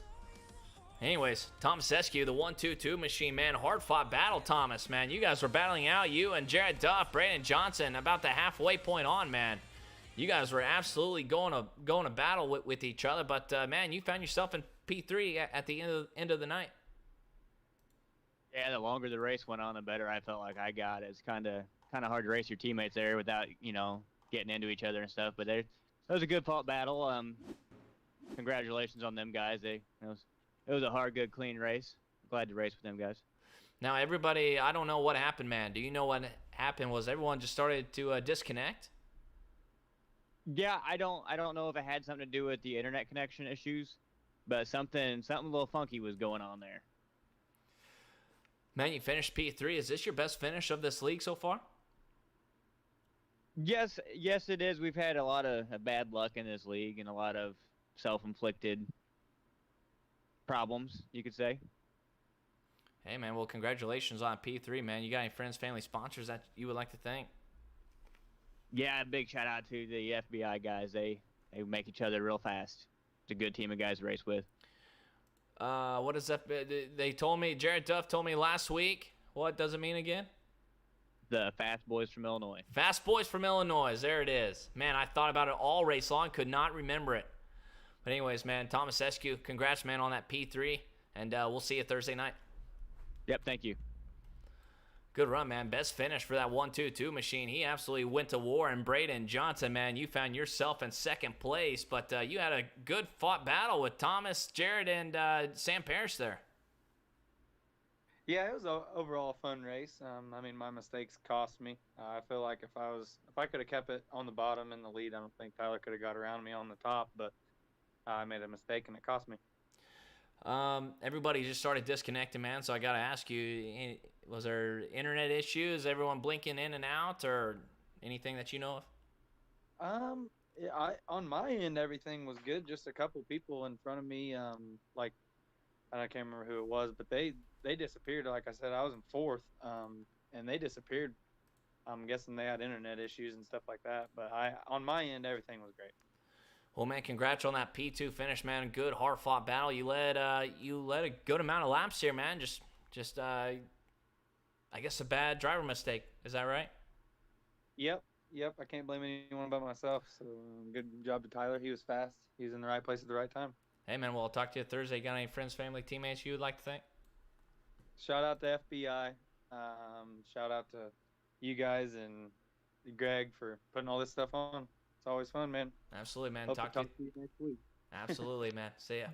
Anyways, Thomas Eskew, the 1-2-2 machine, man. Hard-fought battle, Thomas, man. You guys were battling out, you and Jared Duff, Brandon Johnson, about the halfway point on, man. You guys were absolutely going to battle with each other, but, man, you found yourself in P3 at the end of the night. Yeah, the longer the race went on, the better I felt like I got. It's kind of hard to race your teammates there without, getting into each other and stuff, but it was a good fought battle. Congratulations on them guys. It was a hard, good, clean race. Glad to race with them guys. Now, everybody, I don't know what happened, man. Do you know what happened? Was everyone just started to disconnect? Yeah, I don't know if it had something to do with the internet connection issues, but something a little funky was going on there. Man, you finished P3. Is this your best finish of this league so far? Yes, it is. We've had a lot of bad luck in this league and a lot of self-inflicted problems, you could say. Hey, man, well, congratulations on P3, man. You got any friends, family, sponsors that you would like to thank? Yeah, big shout out to the FBI guys. They make each other real fast. It's a good team of guys to race with. What is that? They told me, Jared Duff told me last week. What does it mean again? The Fast Boys from Illinois. Fast Boys from Illinois. There it is. Man, I thought about it all race long. Could not remember it. But anyways, man, Thomas Eskew, congrats, man, on that P3. And we'll see you Thursday night. Yep, thank you. Good run, man. Best finish for that 1-2-2 machine. He absolutely went to war. And Braden Johnson, man, you found yourself in second place. But you had a good fought battle with Thomas, Jared, and Sam Parrish there. Yeah, it was an overall fun race. I mean, my mistakes cost me. I feel like if I could have kept it on the bottom in the lead, I don't think Tyler could have got around me on the top. But I made a mistake and it cost me. Everybody just started disconnecting, man. So I got to ask you, was there internet issues? Everyone blinking in and out, or anything that you know of? Yeah, on my end, everything was good. Just a couple people in front of me, like I can't remember who it was, but they disappeared. Like I said, I was in fourth, and they disappeared. I'm guessing they had internet issues and stuff like that. But on my end, everything was great. Well, man, congrats on that P2 finish, man. Good, hard-fought battle. You led a good amount of laps here, man. Just I guess a bad driver mistake. Is that right? Yep. I can't blame anyone but myself. So good job to Tyler. He was fast. He was in the right place at the right time. Hey, man, well, I'll talk to you Thursday. Got any friends, family, teammates you would like to thank? Shout out to FBI. Shout out to you guys and Greg for putting all this stuff on. It's always fun, man. Absolutely, man. Hope Talk to to you next week. Absolutely, man. See ya.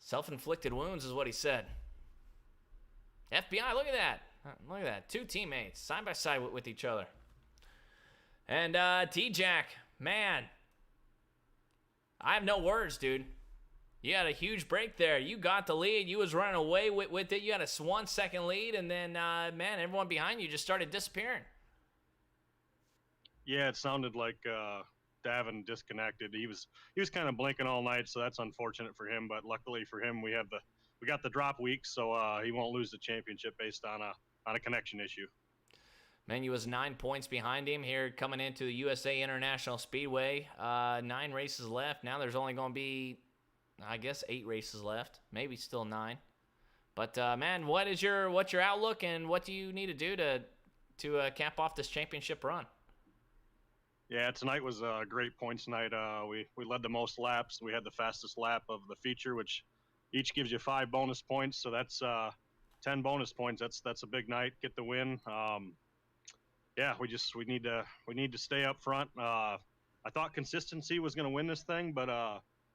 Self-inflicted wounds is what he said. FBI, look at that. Look at that. Two teammates side by side with each other. And T-Jack, man, I have no words, dude. You had a huge break there. You got the lead. You was running away with it. You had a 1 second lead, and then, man, everyone behind you just started disappearing. Yeah, it sounded like Davin disconnected. He was kind of blinking all night, so that's unfortunate for him. But luckily for him, we got the drop week, so he won't lose the championship based on a connection issue. Man, you was 9 points behind him here coming into the USA International Speedway. 9 races left. Now there's only going to be, I guess, 8 races left. Maybe still 9. But man, what's your outlook, and what do you need to do to cap off this championship run? Yeah, tonight was a great points night. We led the most laps. We had the fastest lap of the feature, which each gives you 5 bonus points. So that's 10 bonus points. That's a big night. Get the win. Yeah, we need to stay up front. I thought consistency was going to win this thing, but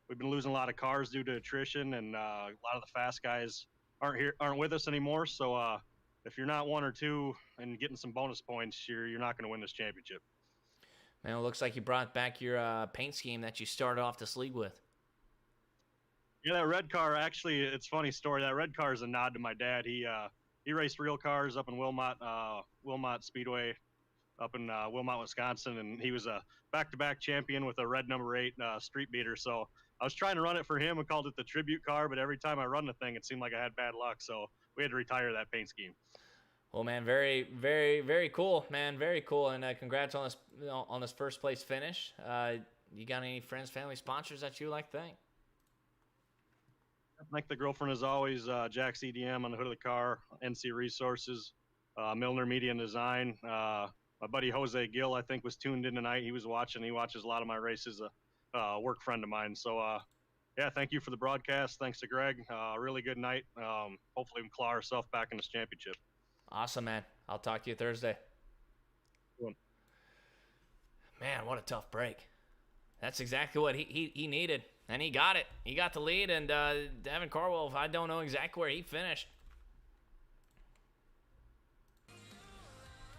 we've been losing a lot of cars due to attrition, and a lot of the fast guys aren't with us anymore. So if you're not 1 or 2 and getting some bonus points, you're not going to win this championship. Man, it looks like you brought back your paint scheme that you started off this league with. Yeah, that red car, actually, it's a funny story. That red car is a nod to my dad. He raced real cars up in Wilmot Speedway up in Wilmot, Wisconsin, and he was a back-to-back champion with a red number 8 street beater. So I was trying to run it for him and called it the tribute car, but every time I run the thing, it seemed like I had bad luck. So we had to retire that paint scheme. Well, man, very, very, very cool, man. Very cool. And congrats on this first place finish. You got any friends, family, sponsors that you would like to thank? Thank the girlfriend as always, Jack's EDM on the hood of the car, NC Resources, Milner Media and Design. My buddy Jose Gill, I think, was tuned in tonight. He was watching. He watches a lot of my races, a work friend of mine. So, yeah, thank you for the broadcast. Thanks to Greg. Really good night. Hopefully we can claw ourselves back in this championship. Awesome, man. I'll talk to you Thursday. Cool. Man, what a tough break. That's exactly what he needed, and he got it. He got the lead, and Davin Carwell, I don't know exactly where he finished.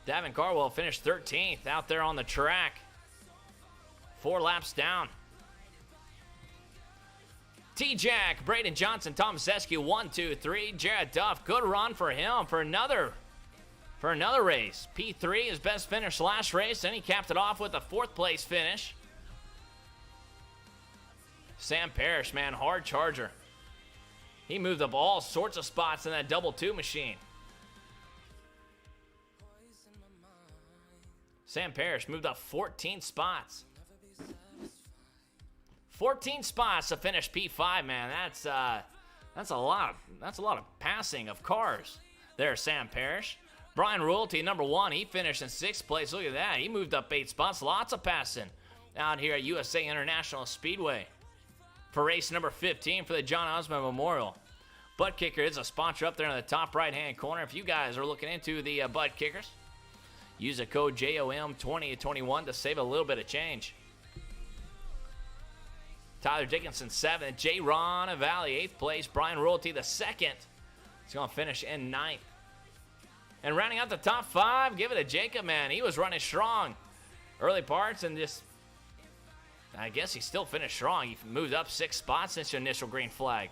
Davin Carwell finished 13th out there on the track. 4 laps down. T-Jack, Braden Johnson, Thomas Eskew, 1, 2, 3. Jared Duff, good run for him for another race. P3, his best finish last race, and he capped it off with a 4th place finish. Sam Parrish, man, hard charger. He moved up all sorts of spots in that double 2 machine. Sam Parrish moved up 14 spots. 14 spots to finish P5, man. That's a lot of passing of cars. There's Sam Parrish. Brian Royalty, number 1, he finished in 6th place. Look at that. He moved up 8 spots. Lots of passing out here at USA International Speedway for race number 15 for the John Osman Memorial. Butt Kicker is a sponsor up there in the top right-hand corner. If you guys are looking into the butt kickers, use the code JOM2021 to save a little bit of change. Tyler Dickinson, 7th. J. Ron Valley, 8th place. Brian Royalty, the 2nd. He's going to finish in 9th. And rounding out the top 5, give it to Jacob, man. He was running strong early parts and just, I guess he still finished strong. He moved up 6 spots since the initial green flag.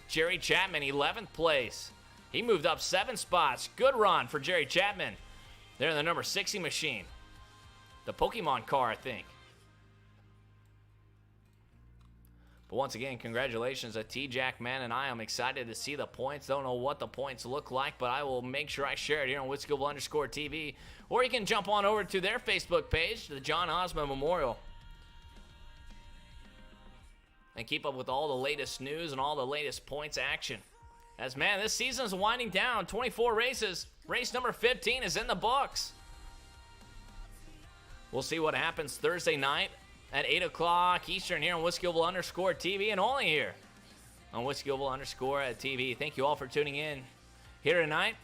Jerry Chapman, 11th place. He moved up 7 spots. Good run for Jerry Chapman. They're in the number 60 machine. The Pokemon car, I think. But once again, congratulations to T-Jack, man, and I am excited to see the points. Don't know what the points look like, but I will make sure I share it here on Whiskoville_TV. Or you can jump on over to their Facebook page, the John Osman Memorial, and keep up with all the latest news and all the latest points action. As, man, this season's winding down. 24 races. Race number 15 is in the books. We'll see what happens Thursday night at 8 o'clock Eastern here on Whiskoville_TV, and only here on Whiskoville_TV. Thank you all for tuning in here tonight.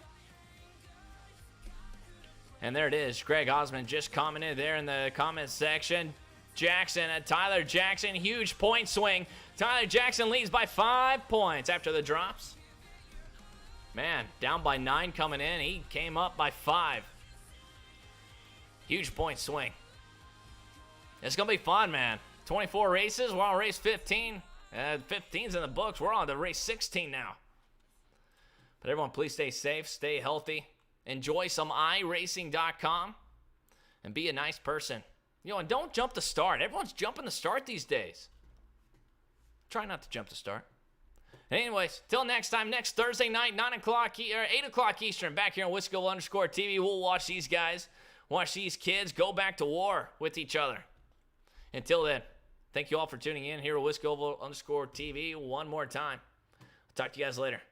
And there it is. Greg Osman just commented there in the comment section. Jackson and Tyler Jackson, huge point swing. Tyler Jackson leads by 5 points after the drops. Man, down by 9 coming in. He came up by 5. Huge point swing. It's going to be fun, man. 24 races. We're on race 15. 15's in the books. We're on to race 16 now. But everyone, please stay safe. Stay healthy. Enjoy some iRacing.com. And be a nice person. You know, and don't jump the start. Everyone's jumping the start these days. Try not to jump the start. Anyways, till next time, next Thursday night, 9 o'clock or 8 o'clock Eastern, back here on Whiskoville_TV. We'll watch these guys, watch these kids go back to war with each other. Until then, thank you all for tuning in here at Whiskoville_TV one more time. I'll talk to you guys later.